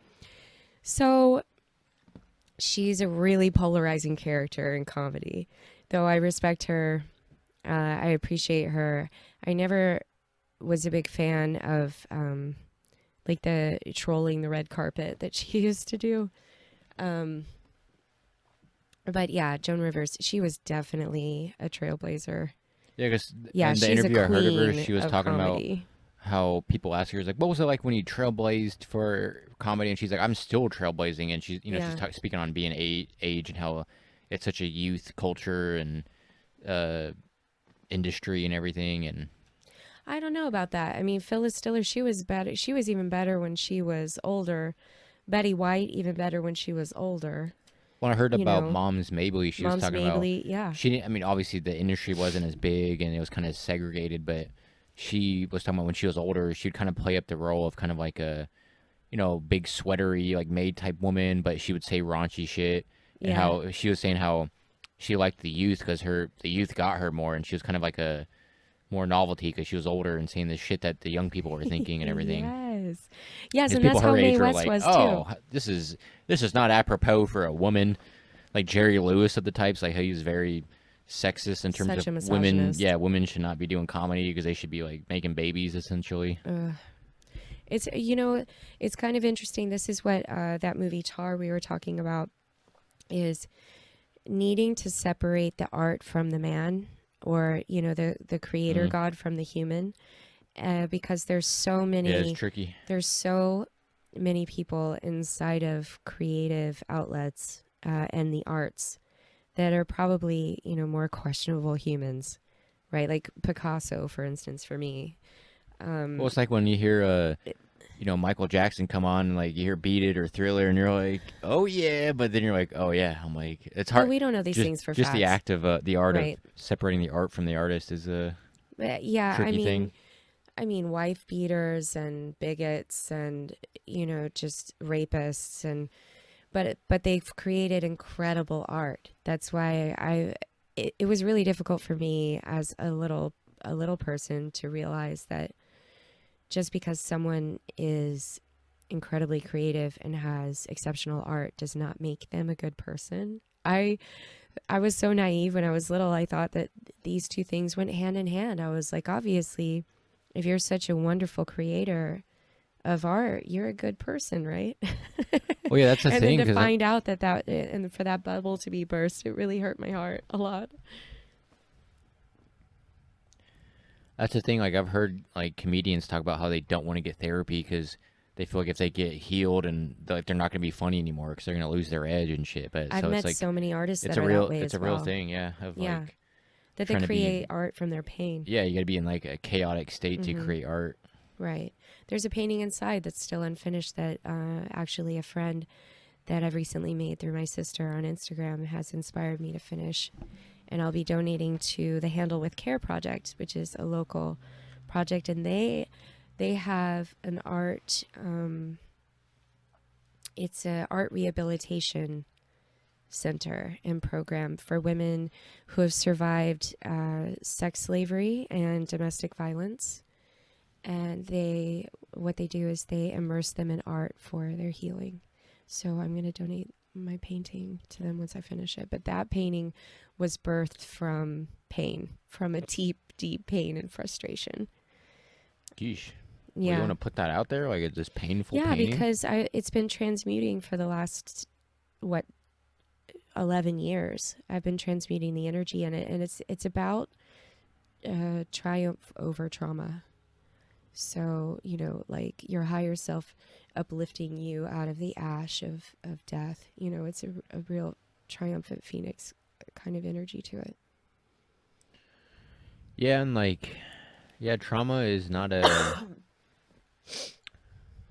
Speaker 1: So she's a really polarizing character in comedy. Though I respect her, I appreciate her. I never was a big fan of like the trolling the red carpet that she used to do. But yeah, Joan Rivers, she was definitely a trailblazer.
Speaker 2: Yeah, because
Speaker 1: Yeah,
Speaker 2: in the
Speaker 1: she's a
Speaker 2: interview I heard of her,
Speaker 1: queen
Speaker 2: she was
Speaker 1: of
Speaker 2: talking about
Speaker 1: comedy.
Speaker 2: how people ask her, like, what was it like when you trailblazed for comedy? And she's like, I'm still trailblazing. And she's,
Speaker 1: Yeah.
Speaker 2: she's speaking on being age and how it's such a youth culture and industry and everything. And
Speaker 1: I don't know about that. I mean, Phyllis Diller, she was better. She was even better when she was older. Betty White, even better when she was older.
Speaker 2: when I heard
Speaker 1: You
Speaker 2: about
Speaker 1: know,
Speaker 2: Mom's Mabley, she was
Speaker 1: Mom's
Speaker 2: talking about
Speaker 1: Mabley, yeah.
Speaker 2: she didn't. I mean, obviously the industry wasn't as big and it was kind of segregated, but she was talking about when she was older, she'd kind of play up the role of kind of like a big sweatery like maid type woman, but she would say raunchy shit, and
Speaker 1: Yeah.
Speaker 2: how she was saying how she liked the youth because the youth got her more, and she was kind of like a more novelty because she was older and saying the shit that the young people were thinking and everything.
Speaker 1: Yes. Yes,
Speaker 2: Because
Speaker 1: and
Speaker 2: people
Speaker 1: that's how
Speaker 2: her
Speaker 1: Mae
Speaker 2: age were
Speaker 1: West
Speaker 2: like,
Speaker 1: was too.
Speaker 2: "Oh, this is not apropos for a woman." Like Jerry Lewis of the types, like how he was very sexist in terms
Speaker 1: Such
Speaker 2: of
Speaker 1: a
Speaker 2: women.
Speaker 1: misogynist.
Speaker 2: Yeah, women should not be doing comedy because they should be like making babies essentially.
Speaker 1: Ugh. It's it's kind of interesting. This is what that movie Tar we were talking about is needing to separate the art from the man, or the creator
Speaker 2: Mm.
Speaker 1: god from the human, because
Speaker 2: Yeah, it's tricky.
Speaker 1: there's so many people inside of creative outlets and the arts that are probably more questionable humans, right? Like Picasso, for instance, for me.
Speaker 2: Well, it's like when you hear Michael Jackson come on, and like you hear Beat It or Thriller, and you're like, oh yeah, but then you're like, oh yeah. I'm like, it's
Speaker 1: But
Speaker 2: hard.
Speaker 1: we don't know these
Speaker 2: Just
Speaker 1: things for
Speaker 2: just the
Speaker 1: facts,
Speaker 2: act of the art of
Speaker 1: right?
Speaker 2: separating the art from the artist is a
Speaker 1: But yeah,
Speaker 2: tricky thing.
Speaker 1: I mean, wife beaters and bigots and just rapists, and but they've created incredible art. That's why it was really difficult for me as a little person to realize that just because someone is incredibly creative and has exceptional art does not make them a good person. I was so naive when I was little. I thought that these two things went hand in hand. I was like, obviously, if you're such a wonderful creator of art, you're a good person, right?
Speaker 2: Well, yeah, that's the
Speaker 1: And
Speaker 2: thing
Speaker 1: then to
Speaker 2: because
Speaker 1: find out that and for that bubble to be burst, it really hurt my heart a lot.
Speaker 2: that's the thing. Like I've heard like comedians talk about how they don't want to get therapy because they feel like if they get healed and like they're not going to be funny anymore because they're going to lose their edge and shit. But
Speaker 1: I've
Speaker 2: so it's
Speaker 1: met
Speaker 2: like
Speaker 1: so many artists
Speaker 2: it's
Speaker 1: that
Speaker 2: a
Speaker 1: are that
Speaker 2: real
Speaker 1: way
Speaker 2: it's
Speaker 1: as
Speaker 2: a real
Speaker 1: well.
Speaker 2: thing, yeah. Of
Speaker 1: Yeah,
Speaker 2: like
Speaker 1: that they
Speaker 2: trying to be
Speaker 1: create art from their pain.
Speaker 2: yeah, you got to be in like a chaotic state to
Speaker 1: Hmm.
Speaker 2: create art.
Speaker 1: Right. There's a painting inside that's still unfinished that actually a friend that I've recently made through my sister on Instagram has inspired me to finish. And I'll be donating to the Handle with Care project, which is a local project, and they have an art. It's a art rehabilitation center and program for women who have survived sex slavery and domestic violence. And what they do is they immerse them in art for their healing. So I'm going to donate my painting to them once I finish it. But that painting was birthed from pain, from a deep, deep pain and frustration.
Speaker 2: Geesh. Well, you
Speaker 1: Yeah.
Speaker 2: want to put that out there? Like it's this painful
Speaker 1: Yeah,
Speaker 2: painting?
Speaker 1: because it's been transmuting for the last, what, 11 years. I've been transmuting the energy in it. And it's about triumph over trauma. So, like your higher self uplifting you out of the ash of death. It's a real triumphant phoenix kind of energy to it.
Speaker 2: Yeah, and like, yeah, trauma is not a.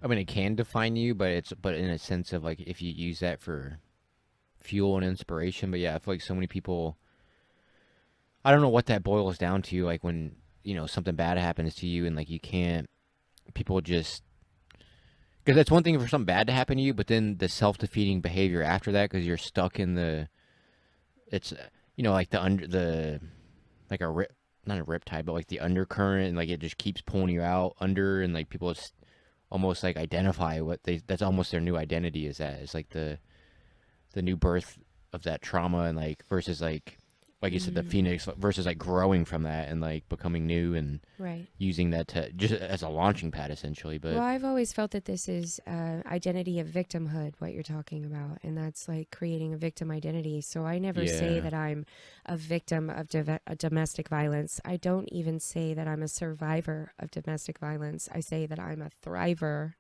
Speaker 2: I mean, it can define you, but in a sense of like if you use that for fuel and inspiration. But yeah, I feel like so many people. I don't know what that boils down to. Like when something bad happens to you and like you can't. People just because that's one thing for something bad to happen to you, but then the self-defeating behavior after that because you're stuck in the. It's like the under the like a rip not a riptide but like the undercurrent and like it just keeps pulling you out under and like people almost like identify that's almost their new identity is that it's like the new birth of that trauma and like versus like you said the phoenix versus like growing from that and like becoming new and
Speaker 1: Right.
Speaker 2: using that to just as a launching pad essentially. But
Speaker 1: Well, I've always felt that this is identity of victimhood, what you're talking about, and that's like creating a victim identity. So I never say
Speaker 2: yeah,
Speaker 1: that I'm a victim of domestic violence. I don't even say that I'm a survivor of domestic violence. I say that I'm a thriver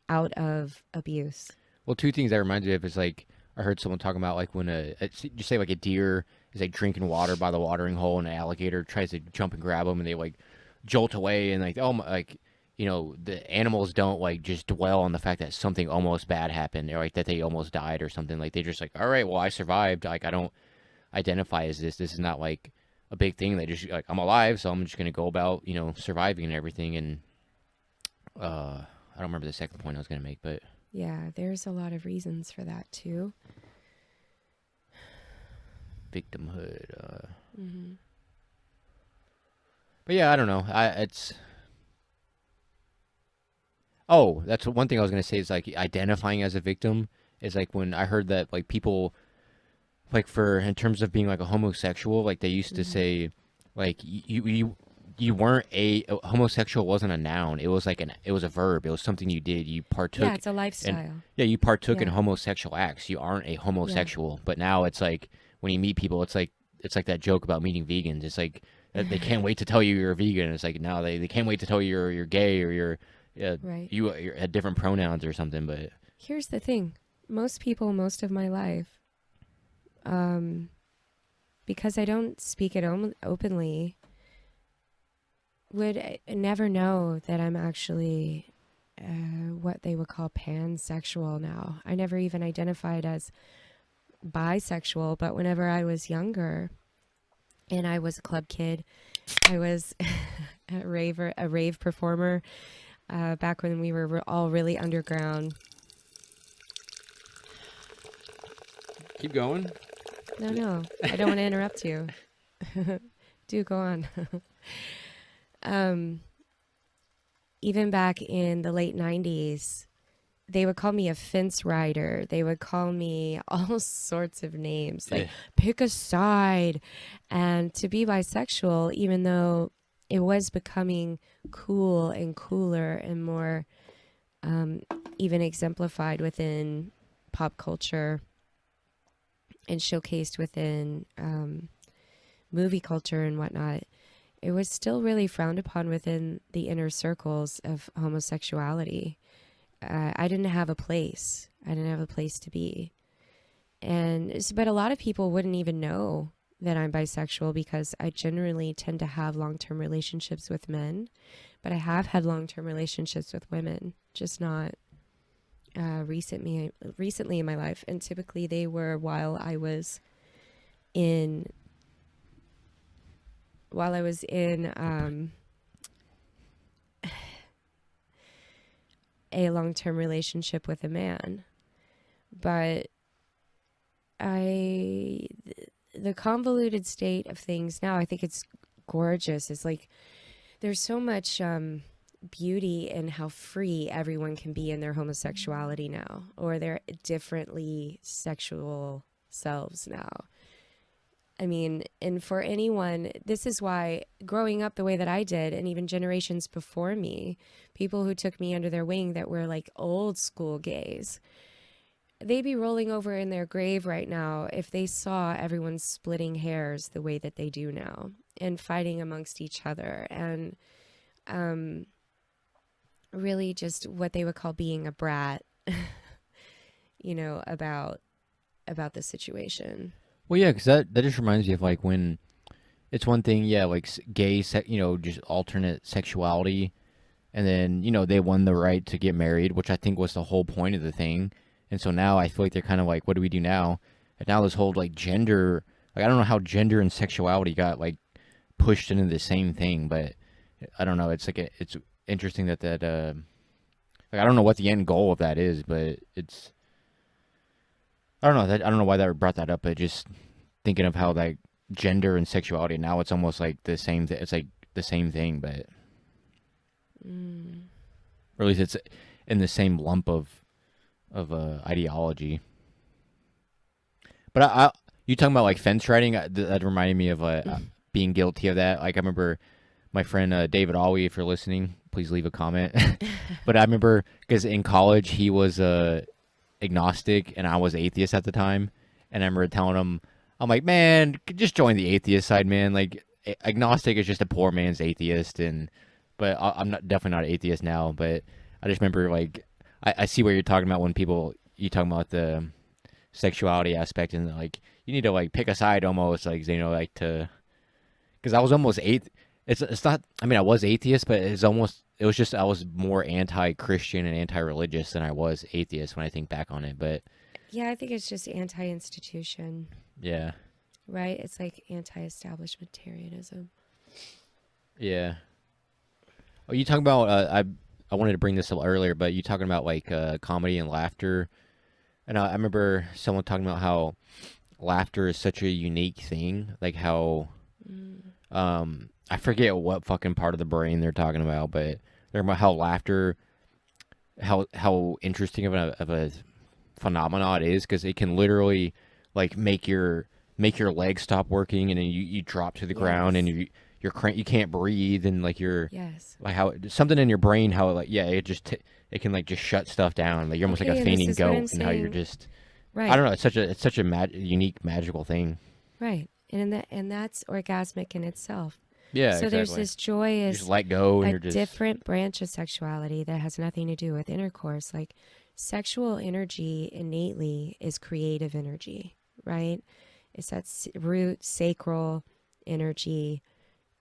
Speaker 1: out of abuse.
Speaker 2: well, two things that reminds me of is like I heard someone talking about like when you say like a deer is like drinking water by the watering hole and an alligator tries to jump and grab them and they like jolt away and like oh my, like the animals don't like just dwell on the fact that something almost bad happened or like that they almost died or something. Like they just like all right, well I survived, like I don't identify as this is not like a big thing. They just like I'm alive, so I'm just gonna go about surviving and everything. And I don't remember the second point I was gonna make, but
Speaker 1: Yeah, there's a lot of reasons for that too.
Speaker 2: victimhood.
Speaker 1: Mm-hmm.
Speaker 2: But yeah, I don't know. It's. Oh, that's one thing I was gonna say is like identifying as a victim is like when I heard that like people like for in terms of being like a homosexual, like they used to
Speaker 1: Mm-hmm.
Speaker 2: say like you weren't a homosexual wasn't a noun. It was like it was a verb. It was something you did. You
Speaker 1: Yeah,
Speaker 2: partook
Speaker 1: it's a
Speaker 2: in
Speaker 1: lifestyle.
Speaker 2: yeah, you partook in
Speaker 1: Yeah,
Speaker 2: homosexual acts. You aren't a
Speaker 1: yeah.
Speaker 2: homosexual. But now it's like when you meet people, it's like that joke about meeting vegans. It's like they can't wait to tell you you're a vegan. It's like now they can't wait to tell you you're gay or
Speaker 1: Right.
Speaker 2: you're had different pronouns or something. But
Speaker 1: Here's the thing. Most people, most of my life, because I don't speak it openly, would never know that I'm actually what they would call pansexual now. I never even identified as bisexual, but whenever I was younger and I was a club kid, I was a rave performer back when we were all really underground.
Speaker 2: keep going.
Speaker 1: No, I don't want to interrupt you. Do go on. Even back in the late 90s, they would call me a fence rider. They would call me all sorts of names, like pick a side. And to be bisexual, even though it was becoming cool and cooler and more even exemplified within pop culture and showcased within movie culture and whatnot, it was still really frowned upon within the inner circles of homosexuality. I didn't have a place. I didn't have a place to be. But a lot of people wouldn't even know that I'm bisexual because I generally tend to have long-term relationships with men, but I have had long-term relationships with women, just not recently in my life. And typically they were while I was in a long-term relationship with a man. But the convoluted state of things now, I think it's gorgeous. It's like there's so much beauty in how free everyone can be in their homosexuality now, or their differently sexual selves now. I mean, and for anyone, this is why growing up the way that I did, and even generations before me, people who took me under their wing that were like old school gays, they'd be rolling over in their grave right now if they saw everyone splitting hairs the way that they do now and fighting amongst each other and really just what they would call being a brat, about the situation.
Speaker 2: Well, yeah, because that just reminds me of like when it's one thing, yeah, like gay, just alternate sexuality, and then they won the right to get married, which I think was the whole point of the thing. And so now I feel like they're kind of like, what do we do now? And now this whole like gender, like I don't know how gender and sexuality got like pushed into the same thing, but I don't know. It's like it's interesting that like I don't know what the end goal of that is, but it's. I don't know. I don't know why that brought that up, but just thinking of how like gender and sexuality now it's almost like the same. It's like the same thing, but or at least it's in the same lump of ideology. But you talking about like fence riding? That reminded me of being guilty of that. Like I remember my friend David Alwee, if you're listening, please leave a comment. But I remember because in college he was agnostic and I was atheist at the time, and I remember telling him, I'm like, man, just join the atheist side, man. Like agnostic is just a poor man's atheist, but I'm not definitely not an atheist now. But I just remember like I see what you're talking about when you talking about the sexuality aspect, and like you need to like pick a side almost, like like to, because I was almost It's not. I mean, I was atheist, but it was just I was more anti-Christian and anti-religious than I was atheist when I think back on it. But
Speaker 1: Yeah, I think it's just anti-institution,
Speaker 2: yeah,
Speaker 1: right? It's like anti-establishmentarianism.
Speaker 2: yeah. Oh, you talking about I wanted to bring this up earlier, but you talking about like comedy and laughter, and I remember someone talking about how laughter is such a unique thing, like how I forget what fucking part of the brain they're talking about, but they're about how laughter, how interesting of a phenomenon it is, because it can literally like make your legs stop working, and then you drop to the ground, and
Speaker 1: Yes.
Speaker 2: you can't breathe, and like you're
Speaker 1: Yes.
Speaker 2: like how something in your brain, how like it just it can like just shut stuff down, like you're almost like a
Speaker 1: Okay, and this
Speaker 2: fainting
Speaker 1: is what I'm
Speaker 2: goat, and how you're
Speaker 1: saying.
Speaker 2: just I
Speaker 1: Right.
Speaker 2: don't know, it's such a unique magical thing.
Speaker 1: Right. And that's orgasmic in itself.
Speaker 2: Yeah,
Speaker 1: So there's
Speaker 2: exactly.
Speaker 1: this
Speaker 2: You just
Speaker 1: joyous,
Speaker 2: let go, and
Speaker 1: a
Speaker 2: you're just
Speaker 1: different branch of sexuality that has nothing to do with intercourse. Like sexual energy innately is creative energy, right? It's that root sacral energy.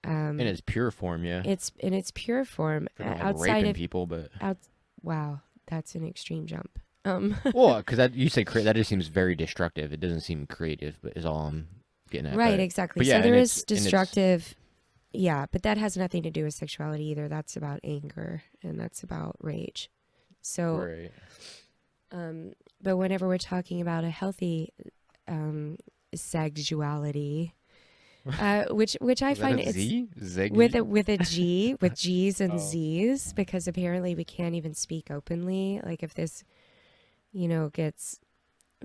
Speaker 2: in its pure form, yeah.
Speaker 1: It's in its pure form
Speaker 2: If we're not like
Speaker 1: outside
Speaker 2: raping
Speaker 1: of
Speaker 2: people, but
Speaker 1: out. Wow, that's an extreme jump.
Speaker 2: well, because that you say that just seems very destructive. It doesn't seem creative, but is all I'm getting at.
Speaker 1: Right, exactly.
Speaker 2: But
Speaker 1: So
Speaker 2: yeah,
Speaker 1: there is
Speaker 2: and it's
Speaker 1: destructive. Yeah, but that has nothing to do with sexuality either. That's about anger and that's about rage. So,
Speaker 2: right.
Speaker 1: but whenever we're talking about a healthy sexuality, which I
Speaker 2: Was that
Speaker 1: find
Speaker 2: a
Speaker 1: it's
Speaker 2: Z? Zeg?
Speaker 1: with a G, with G's and
Speaker 2: Oh.
Speaker 1: Z's, because apparently we can't even speak openly. Like if this, gets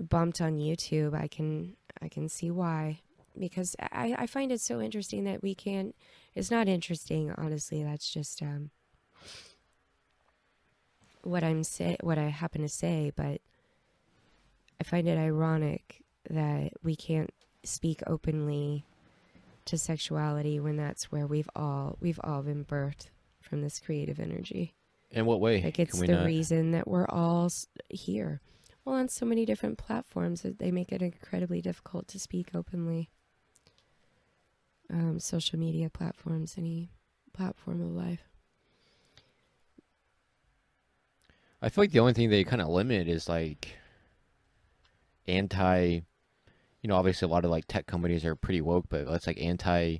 Speaker 1: bumped on YouTube, I can see why. Because I find it so interesting that we can't. It's not interesting, honestly. That's just what I happen to say. But I find it ironic that we can't speak openly to sexuality when that's where we've all been birthed from this creative energy.
Speaker 2: In what way
Speaker 1: Like
Speaker 2: can
Speaker 1: it's
Speaker 2: we
Speaker 1: the
Speaker 2: not?
Speaker 1: reason that we're all here. Well, on so many different platforms that they make it incredibly difficult to speak openly. Social media platforms, any platform of life.
Speaker 2: I feel like the only thing they kind of limit is like anti. Obviously a lot of like tech companies are pretty woke, but it's like anti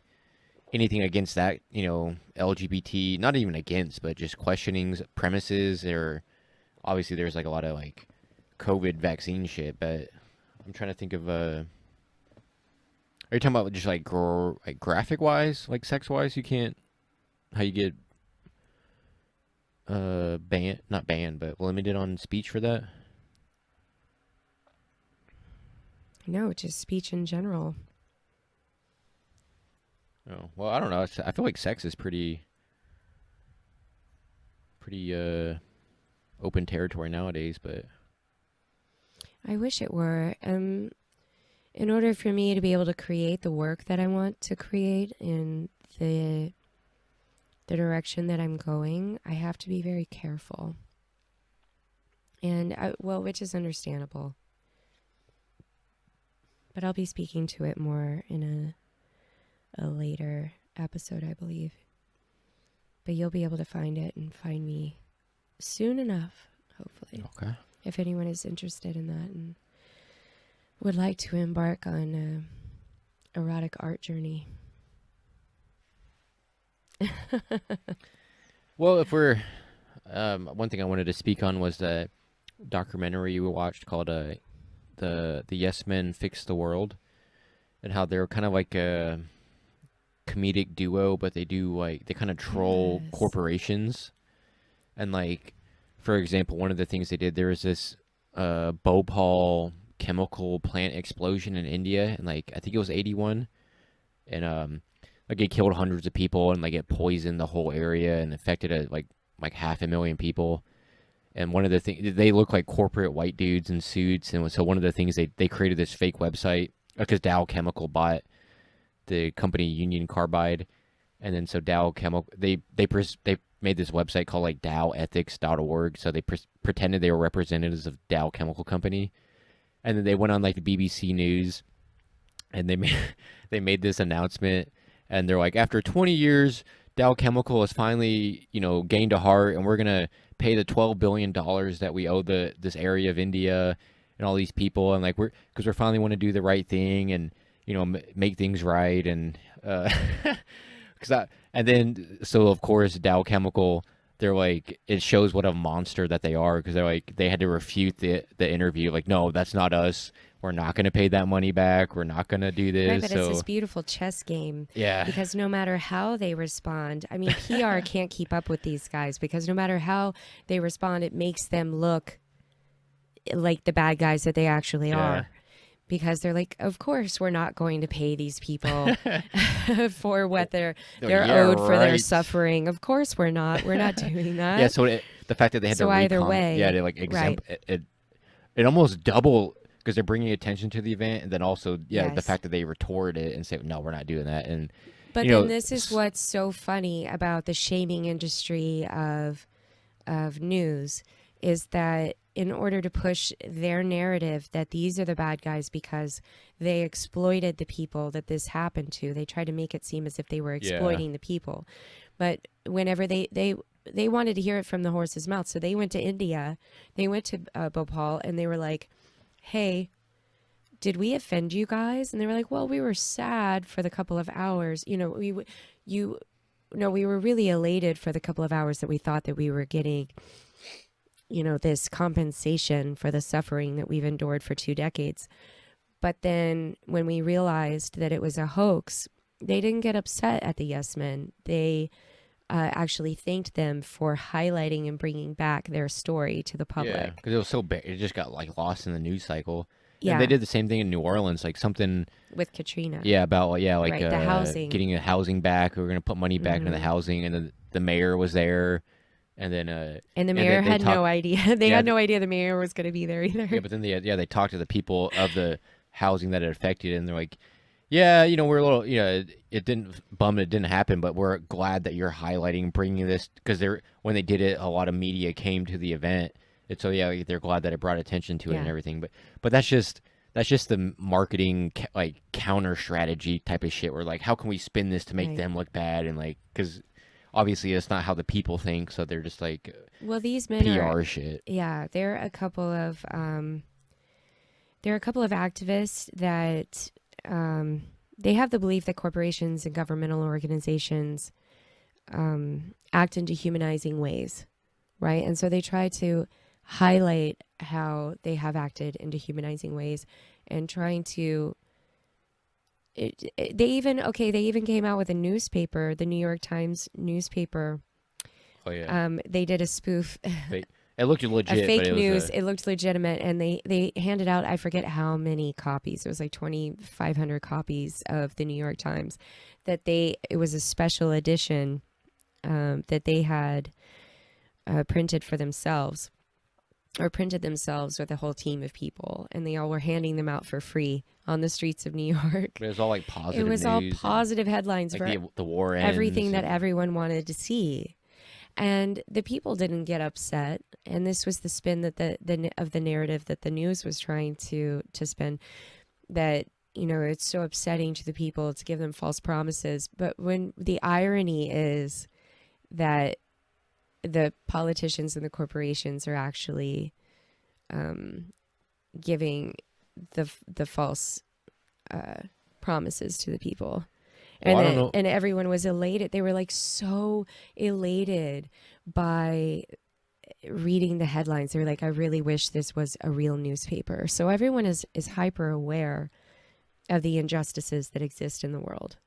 Speaker 2: anything against that. LGBT, not even against, but just questioning premises. Or obviously there's like a lot of like COVID vaccine shit, but I'm trying to think of are you talking about just like like graphic wise, like sex wise? You can't how you get banned, not banned, but limited on speech for that.
Speaker 1: No, just speech in general.
Speaker 2: Oh well, I don't know. I feel like sex is pretty open territory nowadays, but
Speaker 1: I wish it were. In order for me to be able to create the work that I want to create in the direction that I'm going, I have to be very careful. And which is understandable. But I'll be speaking to it more in a later episode, I believe. But you'll be able to find it and find me soon enough, hopefully.
Speaker 2: okay.
Speaker 1: If anyone is interested in that and would like to embark on an erotic art journey.
Speaker 2: Well, if we're one thing I wanted to speak on was the documentary we watched called the Yes Men Fix the World, and how they're kind of like a comedic duo, but they do like they kind of troll
Speaker 1: Yes.
Speaker 2: corporations. And like, for example, one of the things they did, there was this Bhopal chemical plant explosion in India, and like I think it was 81, and like it killed hundreds of people, and like it poisoned the whole area and affected like 500,000 people. And one of the things, they look like corporate white dudes in suits, and so one of the things they created this fake website because Dow Chemical bought the company Union Carbide, and then so Dow Chemical they made this website called like dowethics.org. So they pretended they were representatives of Dow Chemical Company, and then they went on like the BBC News, and they made this announcement, and they're like, after 20 years, Dow Chemical has finally gained a heart, and we're gonna pay the $12 billion that we owe this area of India and all these people, and like because we're finally want to do the right thing and make things right, and and then so of course Dow Chemical they're like, it shows what a monster that they are, because they're like, they had to refute the interview, like, no, that's not us. We're not going to pay that money back. We're not going to do
Speaker 1: Right,
Speaker 2: this.
Speaker 1: but it's
Speaker 2: So
Speaker 1: this beautiful chess game
Speaker 2: yeah,
Speaker 1: because no matter how they respond, I mean, PR can't keep up with these guys because no matter how they respond, it makes them look like the bad guys that they actually
Speaker 2: yeah.
Speaker 1: are. Because they're like, of course, we're not going to pay these people for what they're
Speaker 2: Yeah,
Speaker 1: owed for their
Speaker 2: right.
Speaker 1: suffering. Of course, we're not. We're not doing that.
Speaker 2: Yeah, so the fact that they had
Speaker 1: So
Speaker 2: to
Speaker 1: either
Speaker 2: recon,
Speaker 1: way,
Speaker 2: yeah, they like
Speaker 1: right?
Speaker 2: exempt it almost double, because they're bringing attention to the event, and then also the
Speaker 1: Yes.
Speaker 2: fact that they retort it and say, no, we're not doing that. And
Speaker 1: But
Speaker 2: you
Speaker 1: then
Speaker 2: know,
Speaker 1: this is what's so funny about the shaming industry of news is that in order to push their narrative that these are the bad guys because they exploited the people that this happened to, they try to make it seem as if they were exploiting the people. But whenever they wanted to hear it from the horse's mouth, so they went to India, they went to Bhopal, and they were like, hey, did we offend you guys? And they were like, well, we were sad for the couple of hours. You know, we were really elated for the couple of hours that we thought that we were getting, you know, this compensation for the suffering that we've endured for 2 decades. But then when we realized that it was a hoax, they didn't get upset at the yes men. They actually thanked them for highlighting and bringing back their story to the public.
Speaker 2: yeah, because it was so big, it just got like lost in the news cycle.
Speaker 1: Yeah.
Speaker 2: And they did the same thing in New Orleans, like something
Speaker 1: with Katrina.
Speaker 2: Yeah, about like
Speaker 1: right, the housing,
Speaker 2: getting the housing back. We were gonna put money back into the housing, and then the mayor was there, and then
Speaker 1: and the mayor had no idea. They
Speaker 2: Yeah,
Speaker 1: had no idea the mayor was going to be there either.
Speaker 2: yeah, but then they talked to the people of the housing that it affected, and they're like, yeah, you know, we're a little, you know, it didn't happen, but we're glad that you're highlighting, bringing this, because when they did it, a lot of media came to the event, and so yeah, they're glad that it brought attention to it and everything. But that's just the marketing like counter strategy type of shit. Where like, how can we spin this to make them look bad, and like, because obviously it's not how the people think, so they're just like,
Speaker 1: well, these men
Speaker 2: PR shit.
Speaker 1: Yeah, they're a couple of activists that they have the belief that corporations and governmental organizations act in dehumanizing ways, right? And so they try to highlight how they have acted in dehumanizing ways, and trying to. They even came out with a newspaper, the New York Times newspaper.
Speaker 2: Oh yeah.
Speaker 1: They did a spoof.
Speaker 2: It looked legit.
Speaker 1: A fake
Speaker 2: but
Speaker 1: news. It looked legitimate, and they handed out, I forget how many copies. It was like 2,500 copies of the New York Times. It was a special edition that they had printed for themselves, or printed themselves with a whole team of people, and they all were handing them out for free on the streets of New York.
Speaker 2: But it was all like positive.
Speaker 1: It was all positive headlines
Speaker 2: like
Speaker 1: for
Speaker 2: the war ends,
Speaker 1: everything that everyone wanted to see. And the people didn't get upset, and this was the spin that the narrative that the news was trying to spin, that, you know, it's so upsetting to the people to give them false promises. But when the irony is that the politicians and the corporations are actually giving the false promises to the people. And everyone was elated. They were like so elated by reading the headlines. They were like, I really wish this was a real newspaper. So everyone is hyper aware of the injustices that exist in the world.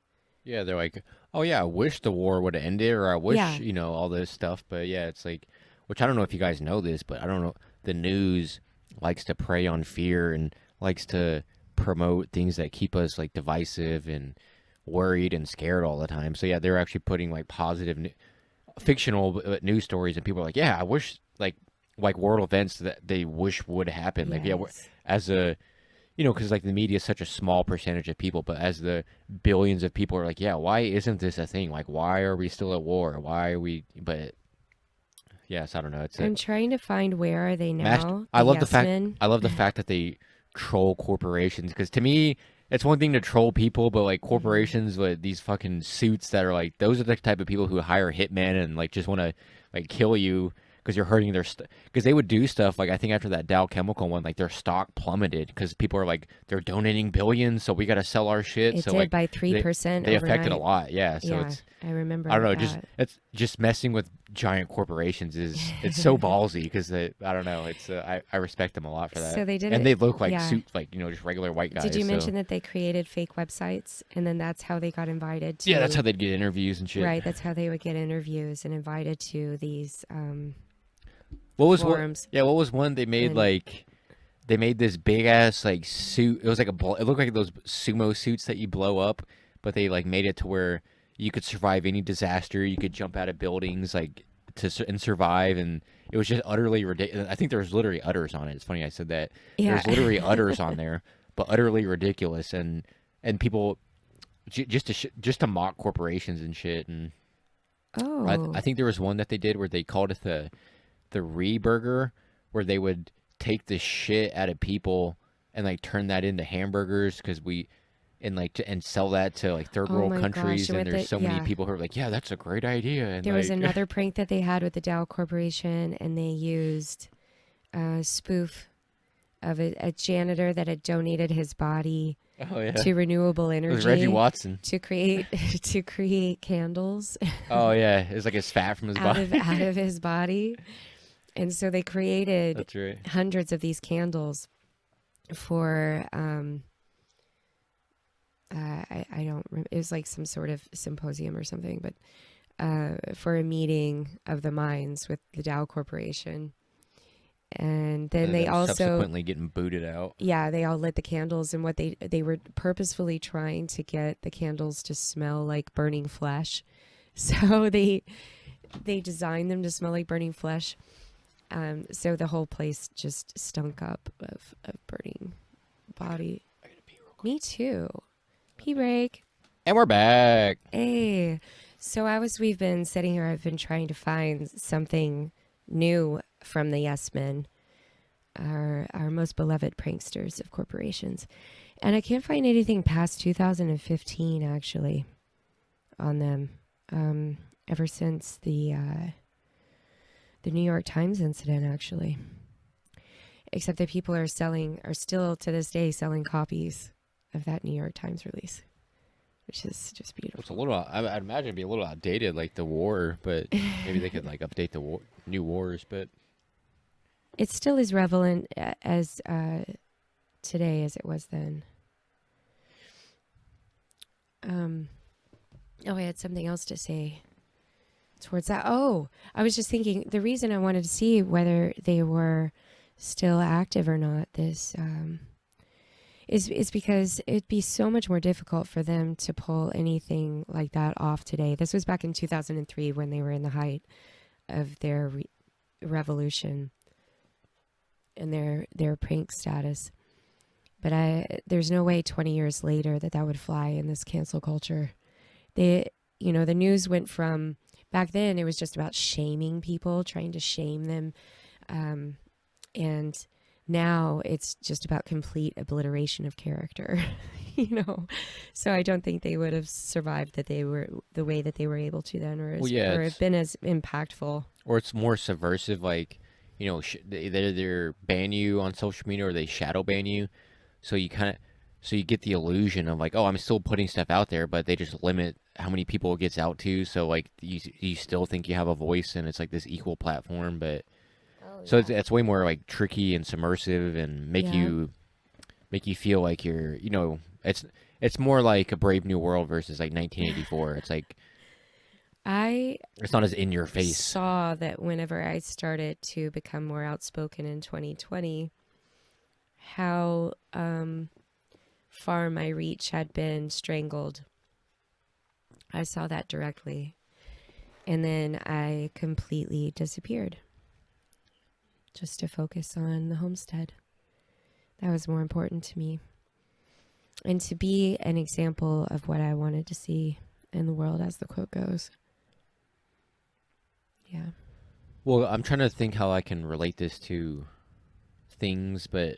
Speaker 2: Yeah, they're like, oh yeah, I wish the war would have ended, or I wish, you know, all this stuff. But yeah, it's like, which I don't know if you guys know this, but I don't know, the news likes to prey on fear and likes to promote things that keep us like divisive and worried and scared all the time. So yeah, they're actually putting like positive fictional news stories, and people are like, yeah, I wish like world events that they wish would happen. Like, yeah, as a, you know, because like the media is such a small percentage of people, but as the billions of people are like, yeah, why isn't this a thing? Like, why are we still at war? Why are we? But yes, I don't know.
Speaker 1: I'm trying to find, where are they now?
Speaker 2: I love the fact that they troll corporations, because to me, it's one thing to troll people, but like corporations with these fucking suits that are like, those are the type of people who hire hitmen and like just want to like kill you because you're hurting their because they would do stuff like, I think after that Dow Chemical one, like their stock plummeted because people are like, they're donating billions, so we got to sell our shit.
Speaker 1: It
Speaker 2: so
Speaker 1: did
Speaker 2: like
Speaker 1: by 3%.
Speaker 2: They affected a lot. Yeah. So
Speaker 1: I remember.
Speaker 2: I don't know. It's just messing with giant corporations is it's so ballsy because I don't know. It's I respect them a lot for that.
Speaker 1: So they did
Speaker 2: and
Speaker 1: it.
Speaker 2: they look like
Speaker 1: Yeah.
Speaker 2: like just regular white guys.
Speaker 1: Did you
Speaker 2: so.
Speaker 1: mention that they created fake websites and then that's how they got invited to?
Speaker 2: Yeah, that's how they'd get interviews and shit.
Speaker 1: Right, that's how they would get interviews and invited to these
Speaker 2: What was
Speaker 1: forums.
Speaker 2: what was one they made like they made this big ass like suit. It was like it looked like those sumo suits that you blow up, but they like made it to where you could survive any disaster. You could jump out of buildings like and survive, and it was just utterly ridiculous. I think there was literally udders on it. It's funny I said that.
Speaker 1: Yeah.
Speaker 2: There's literally udders on there, but utterly ridiculous, and people just to mock corporations and shit. And
Speaker 1: Oh.
Speaker 2: I think there was one that they did where they called it the Re-burger, where they would take the shit out of people and like turn that into hamburgers because and sell that to like third world countries.
Speaker 1: Gosh,
Speaker 2: and there's so many people who are like, yeah, that's a great idea. And
Speaker 1: there was another prank that they had with the Dow Corporation, and they used a spoof of a janitor that had donated his body to renewable energy.
Speaker 2: It was Reggie Watson
Speaker 1: to create candles.
Speaker 2: Oh yeah, it was like his fat from his body.
Speaker 1: out of his body. And so they created
Speaker 2: That's right.
Speaker 1: hundreds of these candles for I don't remember. It was like some sort of symposium or something, but for a meeting of the minds with the Dow Corporation. And then they also
Speaker 2: subsequently getting booted out.
Speaker 1: Yeah, they all lit the candles, and what they were purposefully trying to get the candles to smell like burning flesh. So they designed them to smell like burning flesh. So the whole place just stunk up of burning body.
Speaker 2: I gotta pee real quick.
Speaker 1: Me too. Pee break.
Speaker 2: And we're back.
Speaker 1: Hey. So we've been sitting here, I've been trying to find something new from the Yes Men, our most beloved pranksters of corporations. And I can't find anything past 2015 actually on them. Ever since the New York Times incident, actually. Except that people are still to this day selling copies of that New York Times release, which is just beautiful.
Speaker 2: It's a little, I'd imagine it'd be a little outdated, like the war, but maybe they could like update the new wars, but.
Speaker 1: It still is relevant as today as it was then. I had something else to say towards that. Oh, I was just thinking the reason I wanted to see whether they were still active or not is because it'd be so much more difficult for them to pull anything like that off today. This was back in 2003 when they were in the height of their revolution and their prank status. But there's no way 20 years later that would fly in this cancel culture. The news went from, back then it was just about shaming people, trying to shame them. And now it's just about complete obliteration of character, So I don't think they would have survived the way that they were able to then, or have been as impactful.
Speaker 2: Or it's more subversive, like, they either ban you on social media or they shadow ban you. So you get the illusion of like, oh, I'm still putting stuff out there, but they just limit how many people it gets out to. So like you still think you have a voice and it's like this equal platform, but so it's way more like tricky and submersive and make you feel like you're, it's more like a Brave New World versus like 1984. It's like it's not as in your face.
Speaker 1: I saw that whenever I started to become more outspoken in 2020, how far my reach had been strangled. I saw that directly. And then I completely disappeared. Just to focus on the homestead. That was more important to me. And to be an example of what I wanted to see in the world, as the quote goes. Yeah.
Speaker 2: Well, I'm trying to think how I can relate this to things, but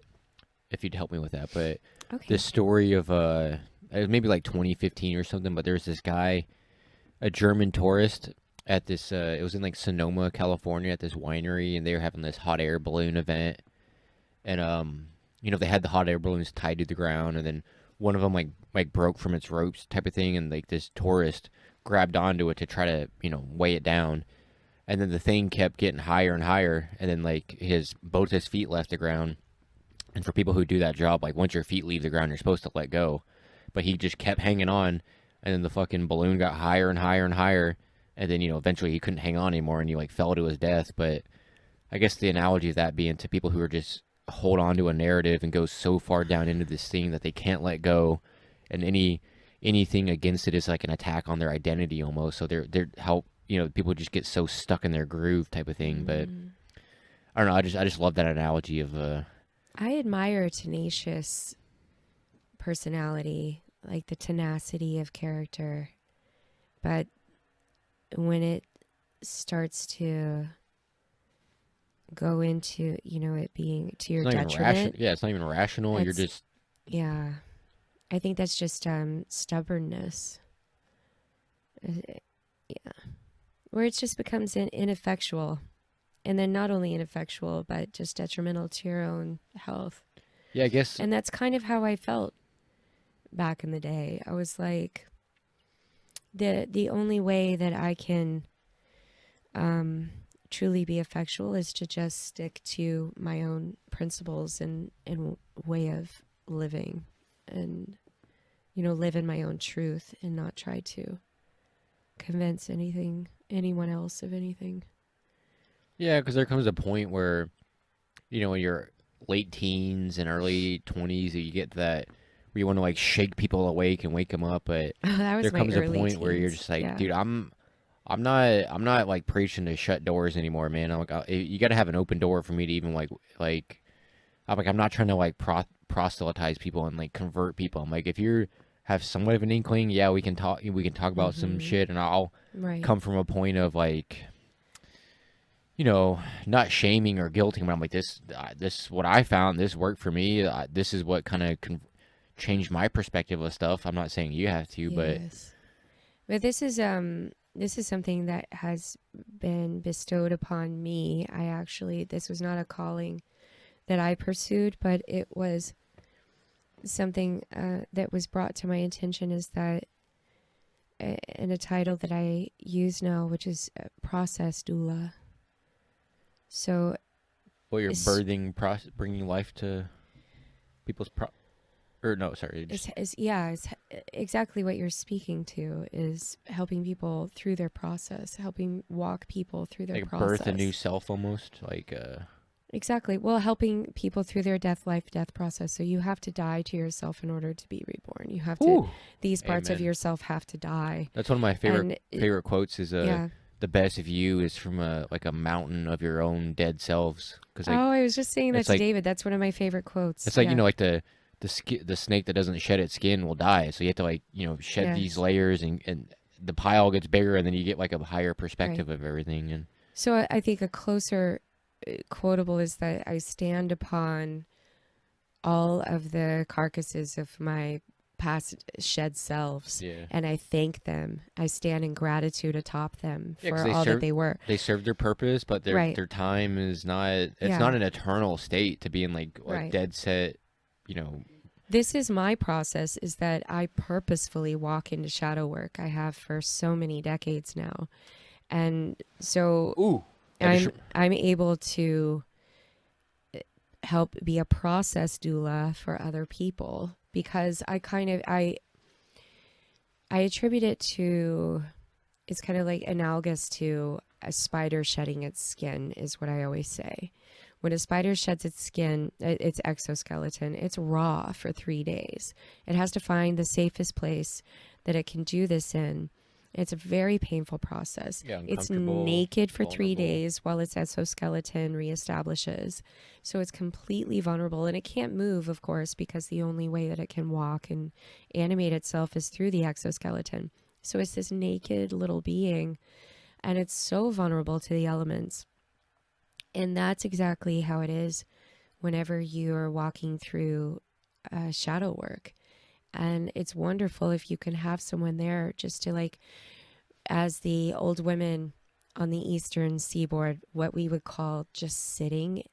Speaker 2: if you'd help me with that. But the story of it was maybe like 2015 or something, but there's this guy, a German tourist at this it was in like Sonoma, California, at this winery, and they were having this hot air balloon event. And they had the hot air balloons tied to the ground, and then one of them like broke from its ropes type of thing, and like this tourist grabbed onto it to try to weigh it down. and then the thing kept getting higher and higher, and then like both his feet left the ground. And for people who do that job, like once your feet leave the ground, you're supposed to let go. But he just kept hanging on, and then the fucking balloon got higher and higher and higher, and then eventually he couldn't hang on anymore, and he like fell to his death. But I guess the analogy of that being to people who are just hold on to a narrative and go so far down into this thing that they can't let go, and anything against it is like an attack on their identity almost. So they're help people just get so stuck in their groove type of thing. But I don't know. I just love that analogy of
Speaker 1: I admire a tenacious personality, like the tenacity of character. But when it starts to go into, it being to your detriment.
Speaker 2: Yeah, it's not even rational. You're just...
Speaker 1: Yeah. I think that's just stubbornness. Yeah. Where it just becomes ineffectual. And then not only ineffectual, but just detrimental to your own health.
Speaker 2: Yeah, I guess.
Speaker 1: And that's kind of how I felt back in the day. I was like, the only way that I can truly be effectual is to just stick to my own principles and way of living, and live in my own truth and not try to convince anyone else of anything.
Speaker 2: Yeah, because there comes a point where, in your late teens and early 20s, you get that where you want to like shake people awake and wake them up. But there comes a point where you're just like, dude, I'm not like preaching to shut doors anymore, man. I'm like, you got to have an open door for me to even I'm not trying to like proselytize people and like convert people. I'm like, if you have somewhat of an inkling, yeah, we can talk about some shit, and I'll come from a point of like, not shaming or guilting, but I'm like, this is what I found. This worked for me. This is what kind of changed my perspective of stuff. I'm not saying you have to,
Speaker 1: but this is something that has been bestowed upon me. This was not a calling that I pursued, but it was something that was brought to my attention, is that in a title that I use now, which is process doula. So,
Speaker 2: you're birthing, bringing life to people's
Speaker 1: it's exactly what you're speaking to, is helping people through their process, helping walk people through their process.
Speaker 2: Birth a new self almost,
Speaker 1: Exactly. Well, helping people through their death process. So you have to die to yourself in order to be reborn. You have to, these parts of yourself have to die.
Speaker 2: That's one of my favorite quotes is, the best of you is from a mountain of your own dead selves.
Speaker 1: I was just saying that to David. That's one of my favorite quotes.
Speaker 2: It's like, the snake that doesn't shed its skin will die. So you have to shed these layers, and the pile gets bigger, and then you get like a higher perspective of everything. And
Speaker 1: so I think a closer quotable is that I stand upon all of the carcasses of my past shed selves, and I thank them. I stand in gratitude atop them for all that they were.
Speaker 2: They served their purpose, but their time is not. It's not an eternal state to be in like dead set.
Speaker 1: This is my process, is that I purposefully walk into shadow work. I have for so many decades now. And so I'm able to help be a process doula for other people, because I attribute it to, it's kind of like analogous to a spider shedding its skin, is what I always say. When a spider sheds its skin, its exoskeleton, it's raw for 3 days. It has to find the safest place that it can do this in. It's a very painful process. It's naked for 3 days while its exoskeleton reestablishes. So it's completely vulnerable, and it can't move, of course, because the only way that it can walk and animate itself is through the exoskeleton. So it's this naked little being, and it's so vulnerable to the elements. And that's exactly how it is whenever you're walking through shadow work. And it's wonderful if you can have someone there just to, like, as the old women on the eastern seaboard, what we would call just sitting,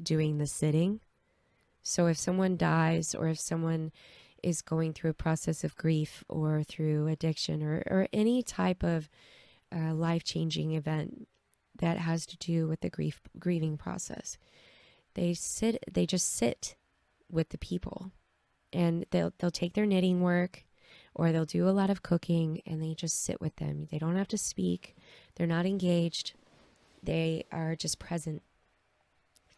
Speaker 1: doing the sitting. So if someone dies, or if someone is going through a process of grief, or through addiction, or any type of life-changing event, that has to do with the grieving process. They just sit with the people, and they'll take their knitting work, or they'll do a lot of cooking, and they just sit with them. They don't have to speak. They're not engaged. They are just present.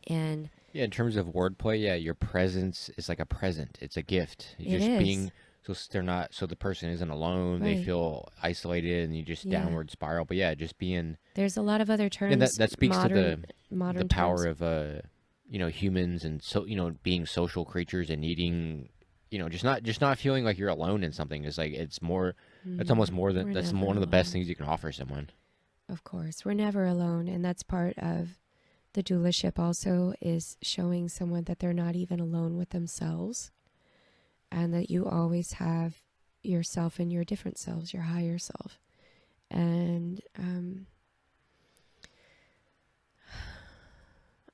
Speaker 1: And
Speaker 2: yeah, in terms of wordplay, yeah, your presence is like a present. It's a gift. You're just being, so they're not, so the person isn't alone.
Speaker 1: Right.
Speaker 2: They feel isolated, and you just downward spiral. But yeah, just being.
Speaker 1: There's a lot of other terms.
Speaker 2: And that speaks to
Speaker 1: the
Speaker 2: power of humans, and so being social creatures and needing, just not feeling like you're alone in something. It's like it's more. It's almost more than that's one of the best things you can offer someone.
Speaker 1: Of course, we're never alone, and that's part of the doulaship also, is showing someone that they're not even alone with themselves, and that you always have yourself and your different selves, your higher self. And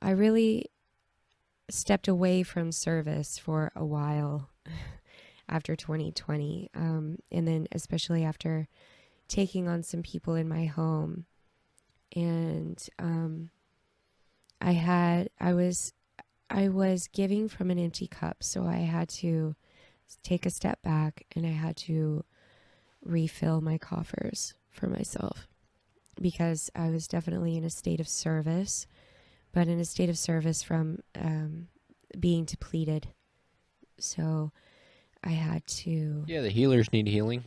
Speaker 1: I really stepped away from service for a while after 2020, and then especially after taking on some people in my home. And I was giving from an empty cup, so I had to take a step back, and I had to refill my coffers for myself, because I was definitely in a state of service, but in a state of service from being depleted. So I had to...
Speaker 2: Yeah, the healers need healing.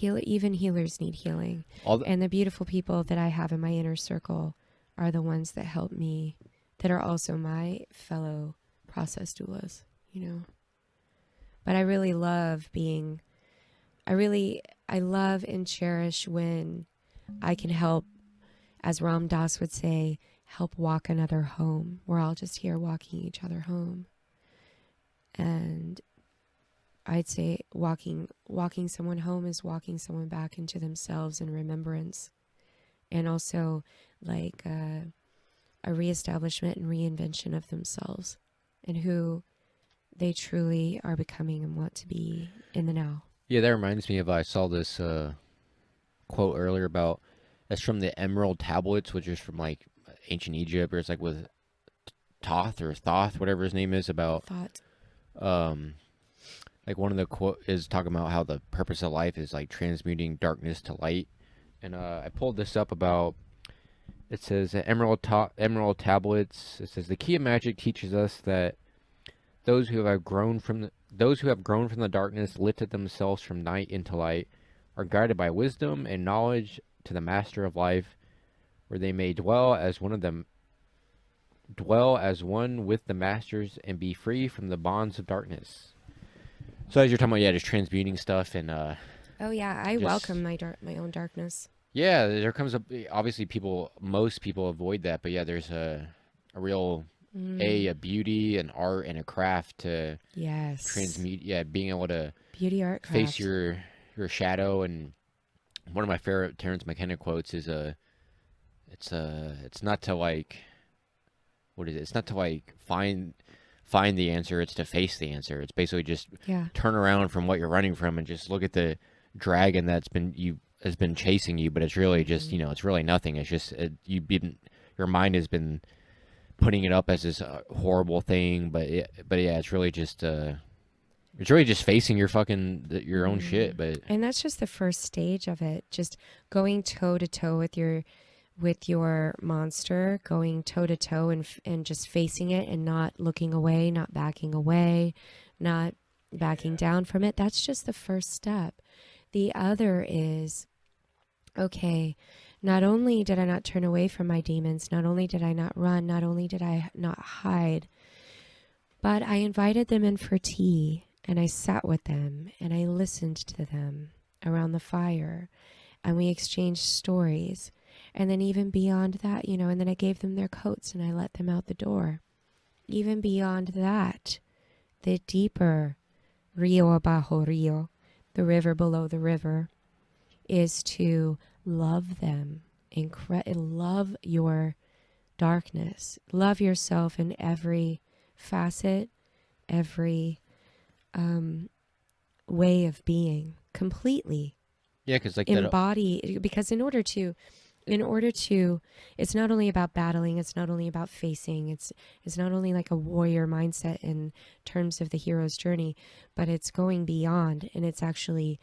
Speaker 1: Even healers need healing. And the beautiful people that I have in my inner circle are the ones that help me, that are also my fellow process doulas, But I really love being... I love and cherish when I can help, as Ram Dass would say, help walk another home. We're all just here walking each other home. And I'd say walking someone home is walking someone back into themselves in remembrance. And also like a reestablishment and reinvention of themselves and who they truly are becoming and want to be in the now.
Speaker 2: Yeah, that reminds me of, I saw this quote earlier about, that's from the Emerald Tablets, which is from like ancient Egypt, or it's like with Thoth, whatever his name is, about like one of the quote is talking about how the purpose of life is like transmuting darkness to light. And I pulled this up about, it says Emerald Tablets, it says the key of magic teaches us that those who have grown from the darkness, lifted themselves from night into light, are guided by wisdom and knowledge to the master of life, where they may dwell as one with the masters and be free from the bonds of darkness. So as you're talking about, just transmuting stuff and
Speaker 1: oh yeah, I welcome my own darkness.
Speaker 2: Yeah, there comes obviously most people avoid that, but yeah, there's a real a beauty, an art, and a craft to transmute. Yeah, being able to
Speaker 1: beauty, art, craft.
Speaker 2: Face your shadow. And one of my favorite Terence McKenna quotes is it's not to like, what is it? It's not to like find the answer. It's to face the answer. It's basically just turn around from what you're running from and just look at the dragon has been chasing you, but it's really just it's really nothing. It's just your mind has been putting it up as this horrible thing, but yeah, it's really just facing your own shit.
Speaker 1: And that's just the first stage of it. Just going toe to toe with your monster, going toe to toe and just facing it and not looking away, not backing away, not backing down from it. That's just the first step. The other is, okay, not only did I not turn away from my demons, not only did I not run, not only did I not hide, but I invited them in for tea, and I sat with them, and I listened to them around the fire, and we exchanged stories. And then even beyond that, and then I gave them their coats, and I let them out the door. Even beyond that, the deeper Rio abajo Rio, the river below the river, is to love them, love your darkness, love yourself in every facet, every way of being, completely.
Speaker 2: Yeah, because like
Speaker 1: embody. Because in order to in order to, it's not only about battling, it's not only about facing, it's not only like a warrior mindset in terms of the hero's journey, but it's going beyond, and it's actually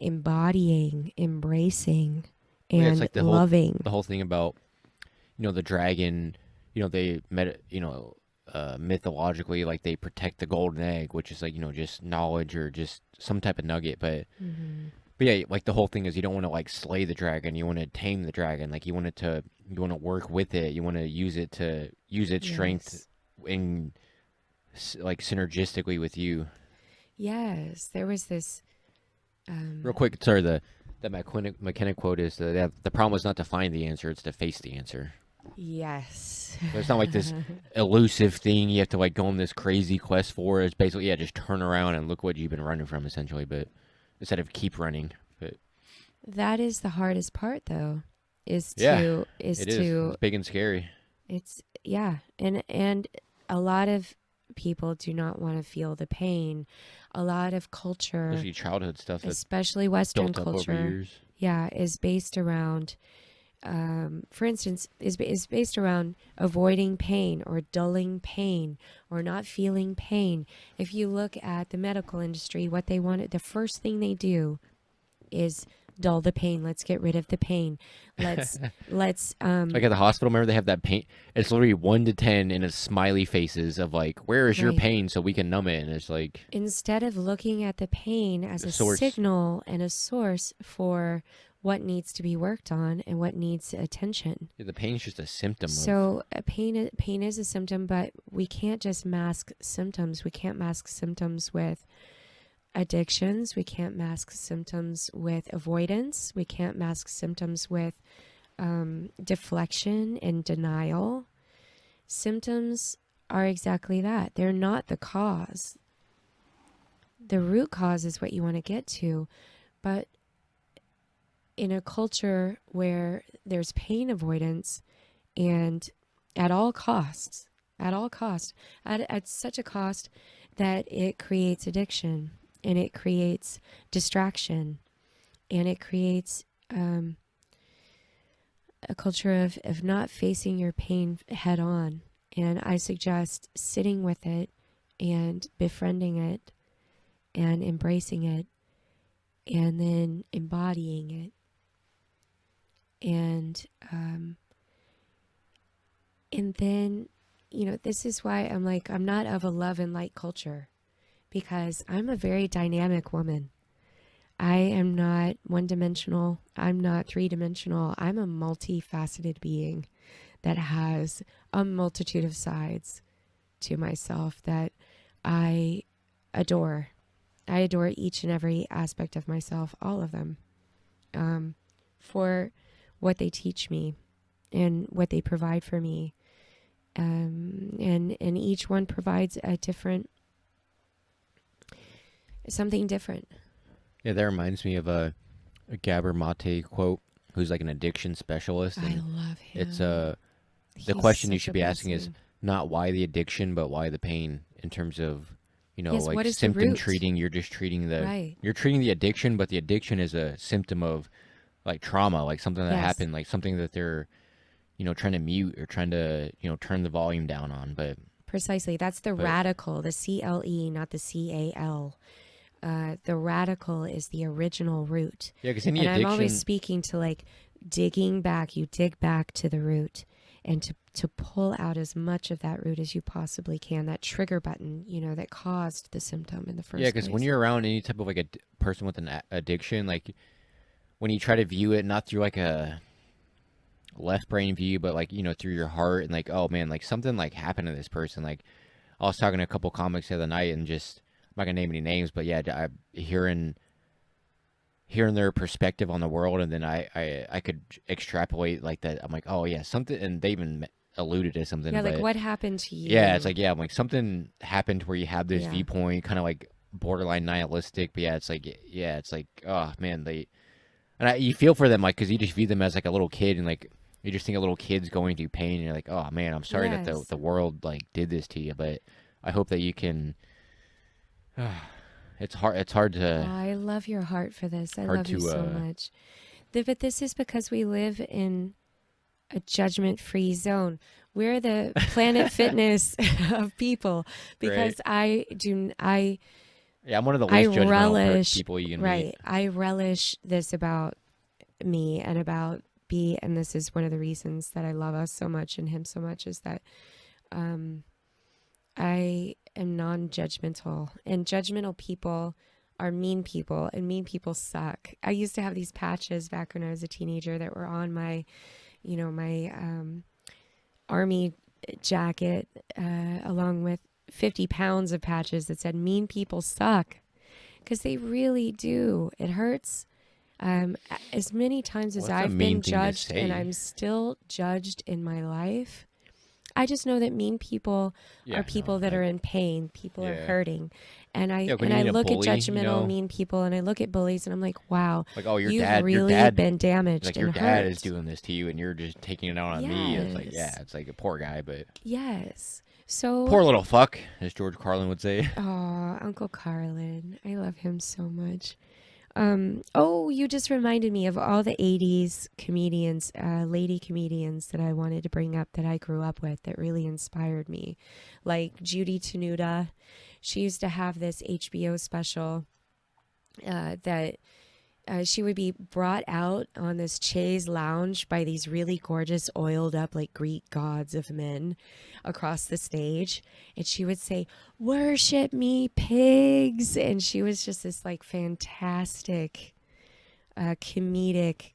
Speaker 1: embodying, embracing,
Speaker 2: Well, yeah, it's
Speaker 1: and
Speaker 2: like
Speaker 1: loving.
Speaker 2: the whole thing about, the dragon, they met, mythologically, like they protect the golden egg, which is like, just knowledge or just some type of nugget.
Speaker 1: Hmm.
Speaker 2: But yeah, like the whole thing is you don't want to like slay the dragon. You want to tame the dragon. Like you want to work with it. You want to use its strength
Speaker 1: Yes.
Speaker 2: in like synergistically with you.
Speaker 1: Yes. There was this.
Speaker 2: Real quick, sorry, the McKenna quote is the problem is not to find the answer, it's to face the answer.
Speaker 1: Yes.
Speaker 2: So it's not like this elusive thing you have to like go on this crazy quest for. It's basically, yeah, just turn around and look what you've been running from, essentially. But instead of keep running, but
Speaker 1: That is the hardest part, though, is
Speaker 2: yeah,
Speaker 1: to is
Speaker 2: it is.
Speaker 1: to
Speaker 2: It's big and scary,
Speaker 1: it's yeah, and a lot of people do not want to feel the pain. A lot of culture,
Speaker 2: especially childhood stuff that
Speaker 1: especially Western
Speaker 2: built up over
Speaker 1: culture,
Speaker 2: years.
Speaker 1: yeah, is based around, for instance, is based around avoiding pain or dulling pain or not feeling pain. If you look at the medical industry, what they want, the first thing they do is dull the pain. Let's get rid of the pain. Let's
Speaker 2: Like at the hospital, remember they have that pain. It's literally 1 to 10 in a smiley faces of like, where is your
Speaker 1: right.
Speaker 2: pain so we can numb it? And it's like
Speaker 1: Instead of looking at the pain as
Speaker 2: the
Speaker 1: a
Speaker 2: source.
Speaker 1: signal and a source for what needs to be worked on and what needs attention.
Speaker 2: Yeah, the pain's just a symptom of.
Speaker 1: So pain is a symptom, but we can't just mask symptoms. We can't mask symptoms with addictions. We can't mask symptoms with avoidance. We can't mask symptoms with deflection and denial. Symptoms are exactly that. They're not the cause. The root cause is what you want to get to. But in a culture where there's pain avoidance and at all costs, at such a cost that it creates addiction and it creates distraction and it creates a culture of not facing your pain head on. And I suggest sitting with it and befriending it and embracing it and then embodying it. And then, this is why I'm like, I'm not of a love and light culture, because I'm a very dynamic woman. I am not one dimensional. I'm not three dimensional. I'm a multifaceted being that has a multitude of sides to myself that I adore. I adore each and every aspect of myself, all of them, for what they teach me and what they provide for me. And each one provides a different, something different.
Speaker 2: Yeah, that reminds me of a Gabor Mate quote, who's like an addiction specialist.
Speaker 1: I
Speaker 2: And
Speaker 1: love him.
Speaker 2: it's the
Speaker 1: He's
Speaker 2: question you
Speaker 1: such
Speaker 2: should
Speaker 1: a
Speaker 2: be asking is
Speaker 1: blessing.
Speaker 2: not why the addiction, but why the pain. In terms of,
Speaker 1: Yes,
Speaker 2: like
Speaker 1: what is the
Speaker 2: symptom
Speaker 1: root?
Speaker 2: treating, you're just treating
Speaker 1: Right.
Speaker 2: you're treating the addiction, but the addiction is a symptom of like trauma, like something that
Speaker 1: Yes,
Speaker 2: happened, like something that they're, trying to mute or trying to, turn the volume down on.
Speaker 1: precisely. That's the
Speaker 2: But
Speaker 1: radical, the CLE, not the CAL. The radical is the original root.
Speaker 2: yeah, because any
Speaker 1: And I'm always
Speaker 2: addiction,
Speaker 1: speaking to like digging back. You dig back to the root and to pull out as much of that root as you possibly can, that trigger button, that caused the symptom in the first
Speaker 2: yeah,
Speaker 1: place.
Speaker 2: because when you're around any type of like a person with an addiction, like when you try to view it not through like a left brain view, but like through your heart and like, oh man, like something like happened to this person. Like I was talking to a couple comics the other night and just I'm not gonna name any names, but yeah, I hearing their perspective on the world, and then I could extrapolate like that. I'm like, oh yeah, something, and they even alluded to something,
Speaker 1: Yeah, like
Speaker 2: but
Speaker 1: what happened to
Speaker 2: yeah, it's
Speaker 1: you?
Speaker 2: like yeah, I'm like something happened where you have this
Speaker 1: Yeah.
Speaker 2: viewpoint, kind of like borderline nihilistic, but yeah, it's like oh man, you feel for them like because you just view them as like a little kid and like. You just think a little kid's going through pain, and you're like, "Oh man, I'm sorry that
Speaker 1: Yes.
Speaker 2: the world like did this to you." But I hope that you can. It's hard. It's hard
Speaker 1: Oh,
Speaker 2: to
Speaker 1: I love your heart for this. I
Speaker 2: hard
Speaker 1: love you
Speaker 2: to
Speaker 1: so much. But this is because we live in a judgment-free zone. We're the Planet Fitness of people because
Speaker 2: Right.
Speaker 1: I
Speaker 2: Yeah, I'm one of the
Speaker 1: I
Speaker 2: least judgmental
Speaker 1: relish,
Speaker 2: people you can meet.
Speaker 1: right. I relish this about me and about B, and this is one of the reasons that I love us so much and him so much is that um, I am non-judgmental, and judgmental people are mean people, and mean people suck. I used to have these patches back when I was a teenager that were on my, my army jacket, along with 50 pounds of patches that said "mean people suck," because they really do. It hurts. As many times
Speaker 2: Well,
Speaker 1: as
Speaker 2: that's a
Speaker 1: I've
Speaker 2: mean
Speaker 1: been
Speaker 2: thing to
Speaker 1: judged, and
Speaker 2: say.
Speaker 1: I'm still judged in my life, I just know that mean people are
Speaker 2: Yeah, no,
Speaker 1: people that are in pain, people are
Speaker 2: yeah.
Speaker 1: hurting. And I
Speaker 2: Yeah, when
Speaker 1: and
Speaker 2: you
Speaker 1: I
Speaker 2: meet a
Speaker 1: look at
Speaker 2: bully,
Speaker 1: judgmental mean people and I look at bullies and I'm like, "Wow,
Speaker 2: like, oh,
Speaker 1: you've
Speaker 2: your
Speaker 1: really
Speaker 2: dad,
Speaker 1: been damaged
Speaker 2: like
Speaker 1: and
Speaker 2: your dad is
Speaker 1: hurt."
Speaker 2: doing this to you, and you're just taking it out on me. It's like, yeah,
Speaker 1: Yes.
Speaker 2: it's like a poor guy, but
Speaker 1: Yes. So,
Speaker 2: poor little fuck, as George Carlin would say.
Speaker 1: oh, Uncle Carlin. I love him so much. You just reminded me of all the 80s comedians, lady comedians that I wanted to bring up that I grew up with that really inspired me. Like Judy Tenuta. She used to have this HBO special that she would be brought out on this chaise lounge by these really gorgeous, oiled up, like Greek gods of men across the stage. And she would say, "Worship me, pigs." And she was just this like fantastic, comedic,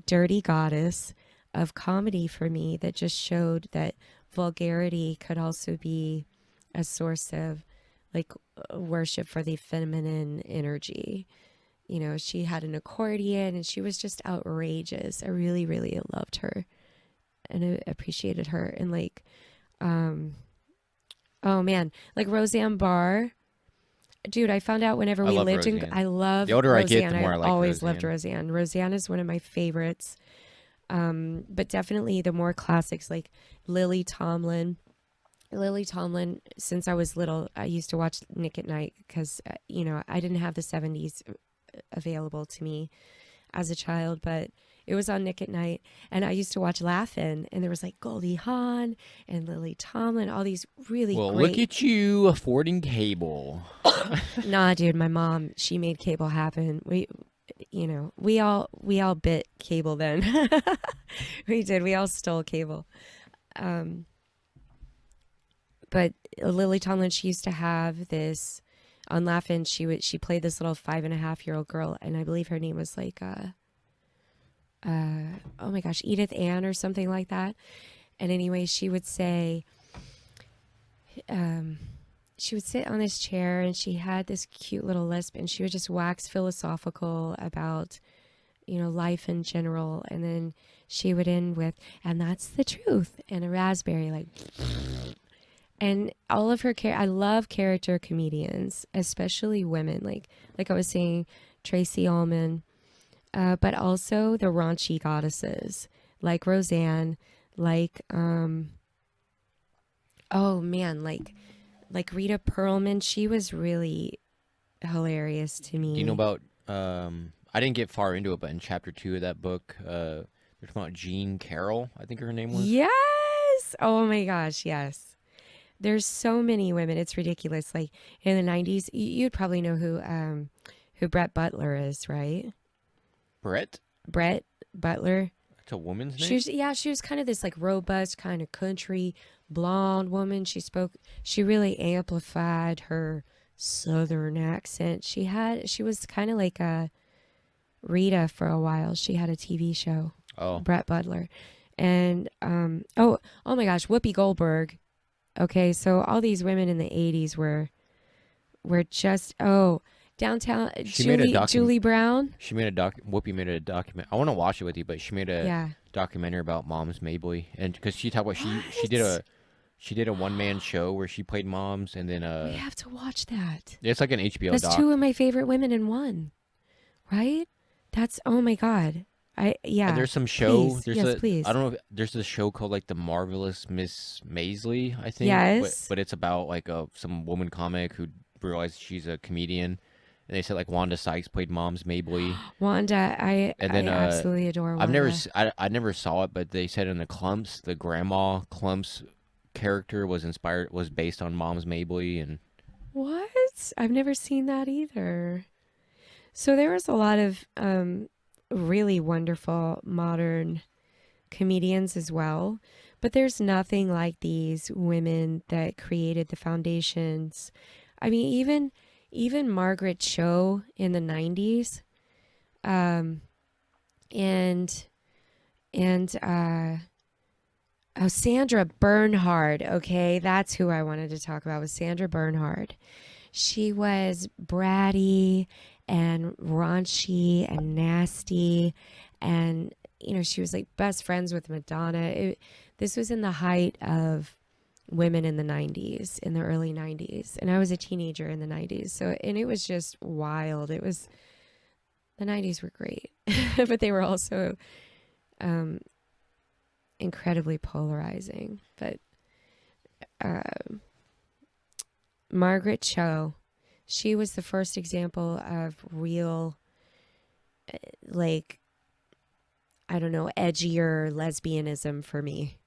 Speaker 1: dirty goddess of comedy for me that just showed that vulgarity could also be a source of like worship for the feminine energy. She had an accordion and she was just outrageous. I really, really loved her and I appreciated her. And like, um, oh man, like Roseanne Barr. Dude, I found out whenever
Speaker 2: I
Speaker 1: we
Speaker 2: love
Speaker 1: lived in,
Speaker 2: Roseanne.
Speaker 1: I
Speaker 2: The
Speaker 1: love
Speaker 2: older I get,
Speaker 1: Roseanne.
Speaker 2: the
Speaker 1: I
Speaker 2: more I like
Speaker 1: always loved
Speaker 2: Roseanne.
Speaker 1: Roseanne. Roseanne is one of my favorites. But definitely the more classics like Lily Tomlin. Lily Tomlin, since I was little, I used to watch Nick at Night because, I didn't have the 70s available to me as a child, but it was on Nick at Night. And I used to watch Laugh-In, and there was like Goldie Hawn and Lily Tomlin, all these really
Speaker 2: Well, look
Speaker 1: great.
Speaker 2: at you affording cable.
Speaker 1: Nah, dude, my mom, she made cable happen. We all bit cable then. We did. We all stole cable. Um, but Lily Tomlin, she used to have this on Laugh-In. She played this little 5.5-year-old girl, and I believe her name was like oh my gosh, Edith Ann or something like that. And anyway, she would say, she would sit on this chair and she had this cute little lisp and she would just wax philosophical about, life in general. And then she would end with, "And that's the truth," and a raspberry, like, and all of her I love character comedians, especially women, like I was saying, Tracy Ullman, but also the raunchy goddesses like Roseanne, like oh man, like Rita Perlman. She was really hilarious to
Speaker 2: Do you know
Speaker 1: me.
Speaker 2: about? I didn't get far into it, but in chapter 2 of that book, they're talking about Jean Carroll. I think her name was.
Speaker 1: Yes. Oh my gosh, yes. There's so many women. It's ridiculous. Like in the 90s, you'd probably know who Brett Butler is, right?
Speaker 2: Brett.
Speaker 1: Brett Butler.
Speaker 2: That's a woman's
Speaker 1: She
Speaker 2: name.
Speaker 1: was, yeah, she was kind of this like robust kind of country blonde woman. She really amplified her southern accent. She was kind of like a Rita for a while. She had a TV show,
Speaker 2: Oh,
Speaker 1: Brett Butler. And oh my gosh, Whoopi Goldberg. Okay, so all these women in the 80s were just downtown
Speaker 2: she made a
Speaker 1: Julie Brown.
Speaker 2: She made a Whoopi made a document. I want to watch it with you, but she made a
Speaker 1: Yeah.
Speaker 2: documentary about Mom's Mabley, and because she talked about
Speaker 1: What?
Speaker 2: she did a one man show where she played moms, and then
Speaker 1: We have to watch that.
Speaker 2: it's like an HBO
Speaker 1: That's
Speaker 2: doc.
Speaker 1: two of my favorite women in one, right? That's oh my god.
Speaker 2: And
Speaker 1: Yeah.
Speaker 2: there's some show.
Speaker 1: Please. Yes,
Speaker 2: I
Speaker 1: please.
Speaker 2: don't know. There's a show called like The Marvelous Miss Maisley, I think.
Speaker 1: Yes.
Speaker 2: But it's about like some woman comic who realizes she's a comedian, and they said like Wanda Sykes played Mom's Mabley,
Speaker 1: Wanda,
Speaker 2: and
Speaker 1: I
Speaker 2: then
Speaker 1: absolutely adore
Speaker 2: I've never
Speaker 1: Wanda.
Speaker 2: I never saw it, but they said in the Clumps, the grandma Clumps character was based on Mom's Mabley, and
Speaker 1: What? I've never seen that either. So there was a lot of really wonderful modern comedians as well, but there's nothing like these women that created the foundations. I mean, even Margaret Cho in the 90s, um, and oh, Sandra Bernhard. Okay, that's who I wanted to talk about, was Sandra Bernhard. She was bratty and raunchy and nasty, and she was like best friends with Madonna. This was in the height of women in the 90s, in the early 90s, and I was a teenager in the 90s. So, and it was just wild. The 90s were great, but they were also incredibly polarizing. But Margaret Cho, she was the first example of real, like, I don't know, edgier lesbianism for me.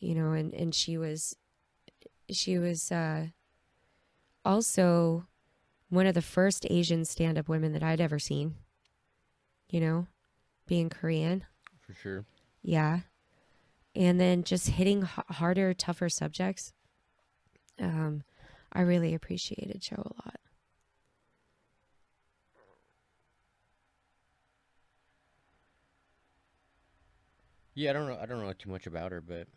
Speaker 1: And she was also one of the first Asian stand-up women that I'd ever seen, being Korean.
Speaker 2: for sure.
Speaker 1: Yeah. And then just hitting harder, tougher subjects. I really appreciated Cho a lot.
Speaker 2: Yeah, I don't know too much about her, but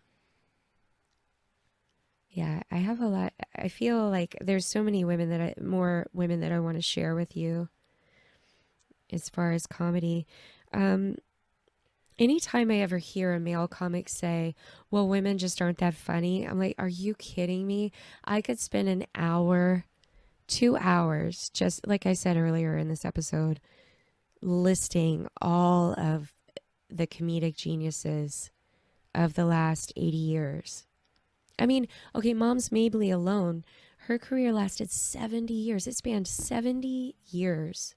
Speaker 1: Yeah, I have a lot. I feel like there's so many more women that I want to share with you as far as comedy. Anytime I ever hear a male comic say, well, women just aren't that funny, I'm like, are you kidding me? I could spend an hour, 2 hours, just like I said earlier in this episode, listing all of the comedic geniuses of the last 80 years. I mean, okay, Mom's Mabley alone, her career lasted 70 years. It spanned 70 years.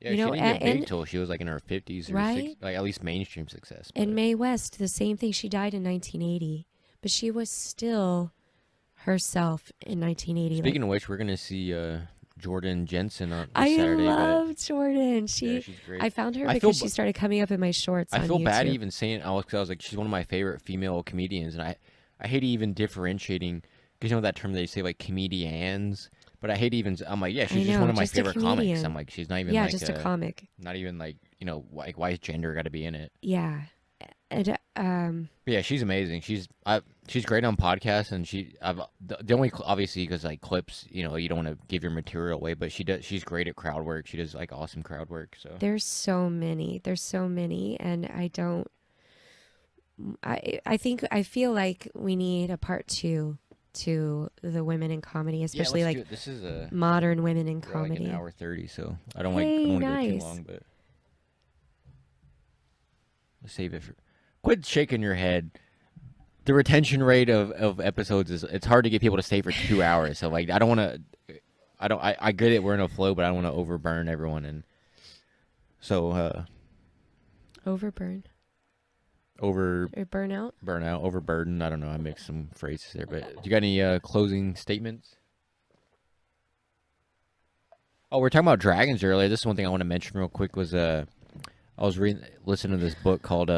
Speaker 2: yeah, she didn't get big till she was like in her 50s or
Speaker 1: right?
Speaker 2: 60s, like at least mainstream success. But
Speaker 1: And Mae West, the same thing. She died in 1980, but she was still herself in 1980.
Speaker 2: speaking of which, we're gonna see Jordan Jensen on this
Speaker 1: I
Speaker 2: Saturday.
Speaker 1: love Jordan.
Speaker 2: Yeah, she's great.
Speaker 1: I found her
Speaker 2: I
Speaker 1: because
Speaker 2: feel
Speaker 1: she started coming up in my shorts
Speaker 2: I
Speaker 1: on
Speaker 2: feel
Speaker 1: YouTube.
Speaker 2: bad even saying Alex, 'cause I was like, she's one of my favorite female comedians, and I hate even differentiating, because you know that term they say like comedians, but I hate even. I'm like, yeah, she's just one of my favorite comics. I'm like, she's not even like
Speaker 1: just a comic.
Speaker 2: not even like like why is gender got to be in it?
Speaker 1: Yeah, and
Speaker 2: But yeah, she's amazing. She's great on podcasts, and the only obviously because like clips, you don't want to give your material away, but she's great at crowd work. She does like awesome crowd work. So
Speaker 1: there's so many, and I feel like we need a part 2 to the women in comedy, especially
Speaker 2: yeah,
Speaker 1: like
Speaker 2: this is a
Speaker 1: modern women in
Speaker 2: we're
Speaker 1: comedy.
Speaker 2: like an hour 30, so I don't
Speaker 1: Hey,
Speaker 2: want to go too
Speaker 1: nice.
Speaker 2: long, but let's save it for. Quit shaking your head. The retention rate of episodes it's hard to get people to stay for 2 hours. So like I don't want to. I get it. We're in a flow, but I don't want to overburn everyone, and so
Speaker 1: Overburn
Speaker 2: over
Speaker 1: or burnout.
Speaker 2: burnout, overburden. I don't know. I mixed some phrases there, but do you got any closing statements? Oh, we are talking about dragons earlier. This is one thing I want to mention real quick. Was I was listening to this book called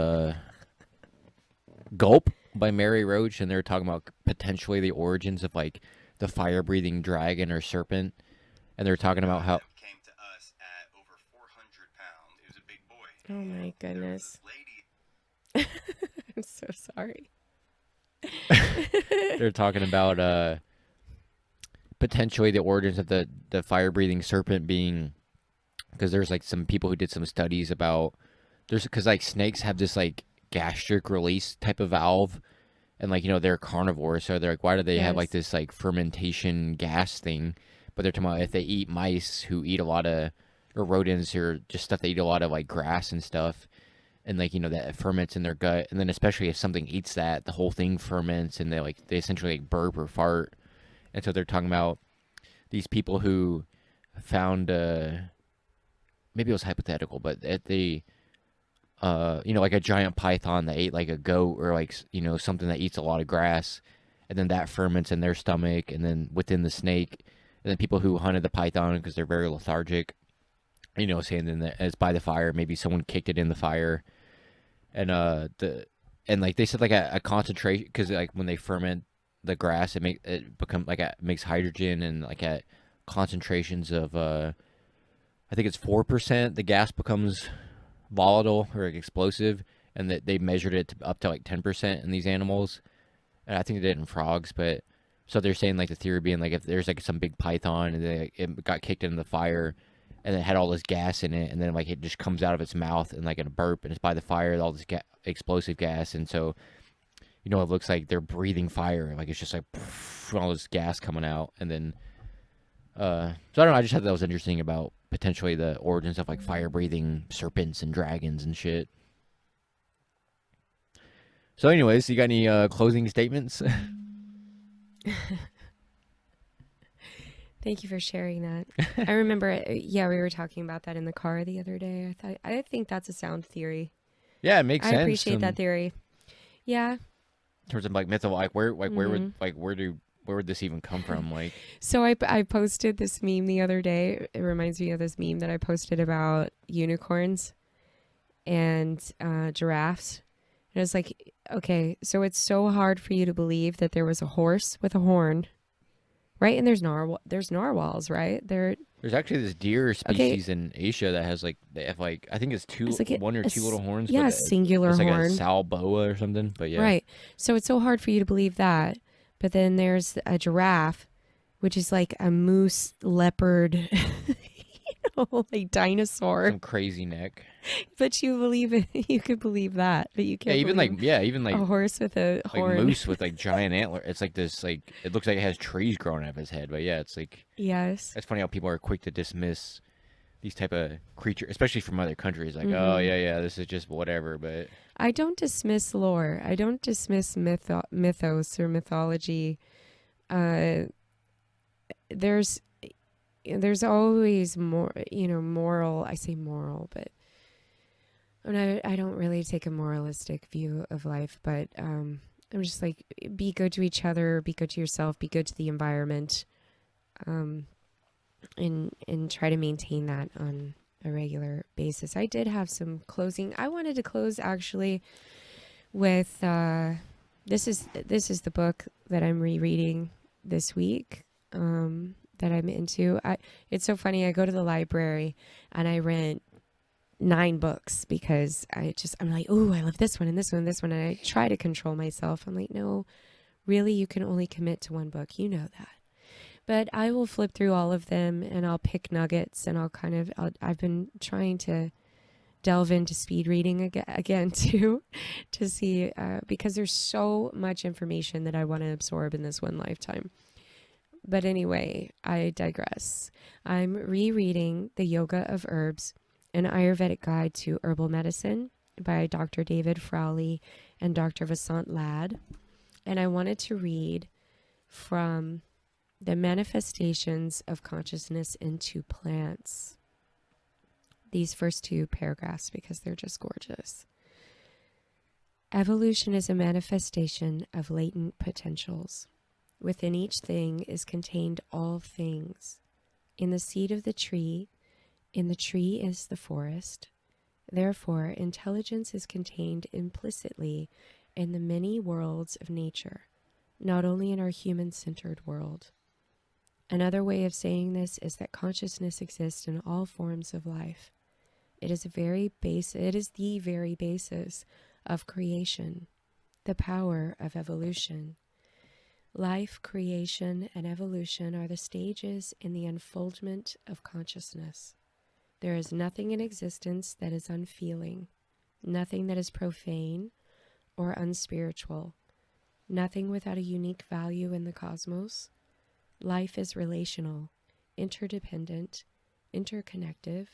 Speaker 2: Gulp by Mary Roach, and they were talking about potentially the origins of like the fire-breathing dragon or serpent, and they're talking about how
Speaker 3: came to us at over 400 pounds. It was a big boy.
Speaker 1: Oh my goodness!
Speaker 3: Lady.
Speaker 1: I'm so sorry.
Speaker 2: they're talking about potentially the origins of the fire-breathing serpent being, because there's like some people who did some studies about because like snakes have this like gastric release type of valve, and like they're carnivores, so they're like, why do they have like this like fermentation gas thing? But they're talking about if they eat mice who eat a lot of, or rodents or just stuff that eat a lot of like grass and stuff, and like that ferments in their gut, and then especially if something eats that, the whole thing ferments, and they essentially like burp or fart. And so they're talking about these people who found maybe it was hypothetical, but at the like a giant python that ate like a goat or like something that eats a lot of grass, and then that ferments in their stomach, and then within the snake, and then people who hunted the python because they're very lethargic, saying that it's by the fire, maybe someone kicked it in the fire, and like they said like a concentration, because like when they ferment the grass, it makes hydrogen, and like at concentrations of I think it's 4%, the gas becomes volatile or like explosive, and that they measured it up to like 10% in these animals, and I think they did it in frogs. But so they're saying like the theory being like if there's like some big python and it got kicked into the fire, and it had all this gas in it, and then like it just comes out of its mouth and like in a burp, and it's by the fire, all this explosive gas, and so it looks like they're breathing fire, like it's just like all this gas coming out, and then so I don't know. I just thought that was interesting about potentially the origins of like fire breathing serpents and dragons and shit. So, anyways, you got any closing statements?
Speaker 1: Thank you for sharing that. I remember, we were talking about that in the car the other day. I think that's a sound theory.
Speaker 2: Yeah, it makes sense.
Speaker 1: I appreciate that theory. Yeah.
Speaker 2: In terms of like myth, like where would this even come from? Like,
Speaker 1: so I posted this meme the other day. It reminds me of this meme that I posted about unicorns and giraffes. And it's like, okay, so it's so hard for you to believe that there was a horse with a horn, right? And there's narwhals, right?
Speaker 2: There's actually this deer species in Asia that has like, they have like, I think it's one or two little horns.
Speaker 1: Yeah,
Speaker 2: but
Speaker 1: singular
Speaker 2: it's like
Speaker 1: horn.
Speaker 2: a sow boa or something. But yeah,
Speaker 1: right. So it's so hard for you to believe that. But then there's a giraffe, which is like a moose leopard, like dinosaur.
Speaker 2: Some crazy neck.
Speaker 1: But you could believe that, but you can't.
Speaker 2: Even like
Speaker 1: a horse with a horn,
Speaker 2: like moose with like giant antler. It's like this, like it looks like it has trees growing out of his head. But yeah, it's like,
Speaker 1: yes,
Speaker 2: it's funny how people are quick to dismiss these type of creatures, especially from other countries. Like, oh yeah, this is just whatever. But
Speaker 1: I don't dismiss lore. I don't dismiss mythos or mythology. There's always more, moral. I say moral, but I don't really take a moralistic view of life. But I'm just like, be good to each other, be good to yourself, be good to the environment, and try to maintain that on a regular basis. I did have some closing. I wanted to close actually with this is the book that I'm rereading this week, that I'm into. It's so funny. I go to the library and I rent 9 books because I'm like, oh, I love this one and this one and this one, and I try to control myself. I'm like, no, really, you can only commit to one book. You know that. But I will flip through all of them and I'll pick nuggets, and I've been trying to delve into speed reading again too, to see, because there's so much information that I want to absorb in this one lifetime. But anyway, I digress. I'm rereading The Yoga of Herbs, an Ayurvedic Guide to Herbal Medicine by Dr. David Frowley and Dr. Vasant Lad. And I wanted to read from The Manifestations of Consciousness into Plants. These first 2 paragraphs, because they're just gorgeous. Evolution is a manifestation of latent potentials. Within each thing is contained all things. In the seed of the tree is the forest. Therefore, intelligence is contained implicitly in the many worlds of nature, not only in our human-centered world. Another way of saying this is that consciousness exists in all forms of life. It is the very basis of creation, the power of evolution. Life, creation, and evolution are the stages in the unfoldment of consciousness. There is nothing in existence that is unfeeling, nothing that is profane or unspiritual, nothing without a unique value in the cosmos. Life is relational, interdependent, interconnective,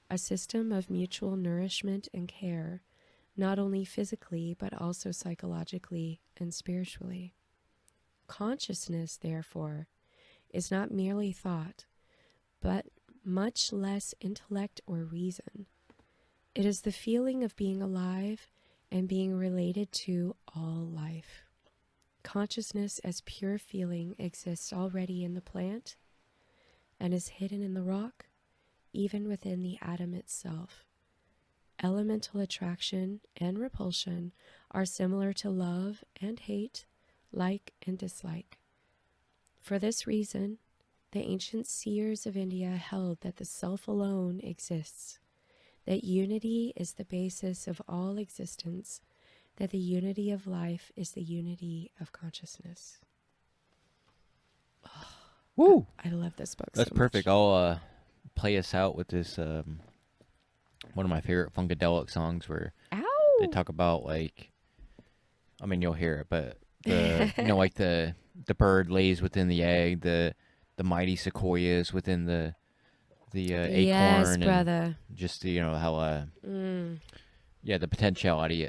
Speaker 1: a system of mutual nourishment and care, not only physically but also psychologically and spiritually. Consciousness, therefore, is not merely thought, but much less intellect or reason. It is the feeling of being alive and being related to all life. Consciousness as pure feeling exists already in the plant and is hidden in the rock, even within the atom itself. Elemental attraction and repulsion are similar to love and hate, like and dislike. For this reason, the ancient seers of India held that the self alone exists, that unity is the basis of all existence, that the unity of life is the unity of consciousness. Oh,
Speaker 2: Woo!
Speaker 1: I love this book.
Speaker 2: That's
Speaker 1: so
Speaker 2: perfect.
Speaker 1: much.
Speaker 2: I'll play us out with this one of my favorite funkadelic songs where
Speaker 1: Ow!
Speaker 2: they talk about like, I mean you'll hear it, but the you know like the bird lays within the egg, the mighty sequoias within the
Speaker 1: Yes,
Speaker 2: acorn,
Speaker 1: brother.
Speaker 2: and just you know how yeah, the potentiality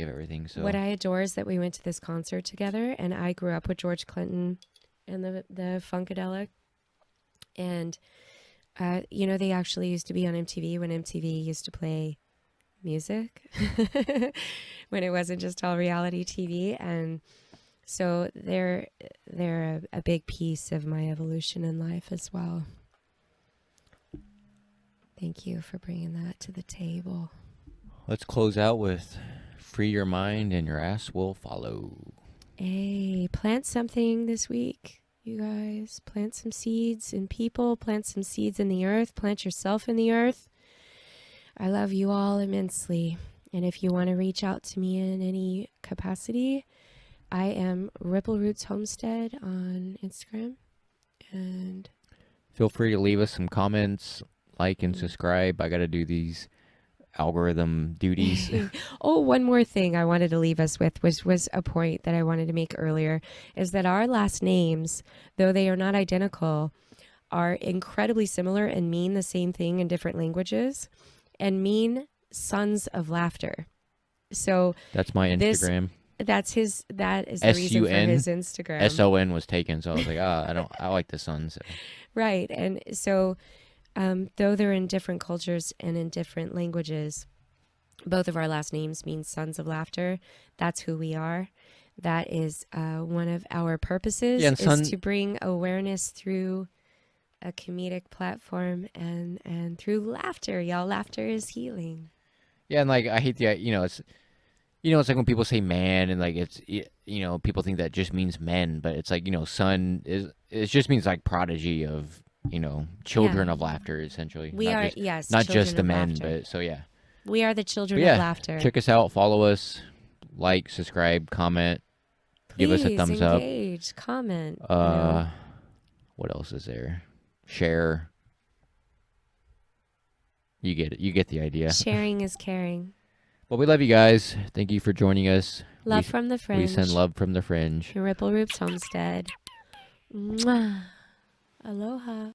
Speaker 2: of everything. So
Speaker 1: What I adore is that we went to this concert together, and I grew up with George Clinton and the Funkadelic. And, you know, they actually used to be on MTV when MTV used to play music, when it wasn't just all reality TV. And so they're a big piece of my evolution in life as well. Thank you for bringing that to the table.
Speaker 2: let's close out with "Free Your Mind and Your Ass Will Follow."
Speaker 1: Hey, plant something this week, you guys. Plant some seeds in people, plant some seeds in the earth, plant yourself in the earth. I love you all immensely. And if you want to reach out to me in any capacity, I am Ripple Roots Homestead on Instagram. And
Speaker 2: Feel free to leave us some comments, like and subscribe. I got to do these algorithm duties.
Speaker 1: oh, one more thing I wanted to leave us with was a point that I wanted to make earlier, is that our last names, though they are not identical, are incredibly similar and mean the same thing in different languages and mean sons of laughter. So
Speaker 2: That's my Instagram.
Speaker 1: that is the reason for his Instagram.
Speaker 2: SON was taken, so I was like, I like the sun. So.
Speaker 1: Right. And so though they're in different cultures and in different languages, both of our last names mean sons of laughter. That's who we are. That is one of our purposes, is to bring awareness through a comedic platform and through laughter. Y'all, laughter is healing.
Speaker 2: Yeah, and like I hate the it's like when people say man and like people think that just means men, but it's like son it just means like prodigy of children of laughter, essentially.
Speaker 1: We
Speaker 2: not
Speaker 1: are
Speaker 2: just, not just the men,
Speaker 1: laughter.
Speaker 2: but so yeah.
Speaker 1: We are the children of laughter.
Speaker 2: Check us out, follow us, like, subscribe, comment, give us a thumbs
Speaker 1: engage, comment.
Speaker 2: What else is there? Share. You get it. You get the idea.
Speaker 1: Sharing is caring.
Speaker 2: Well, we love you guys. Thank you for joining us.
Speaker 1: Love from the fringe.
Speaker 2: We send love from the fringe.
Speaker 1: Ripple Roots Homestead. Mwah. Aloha.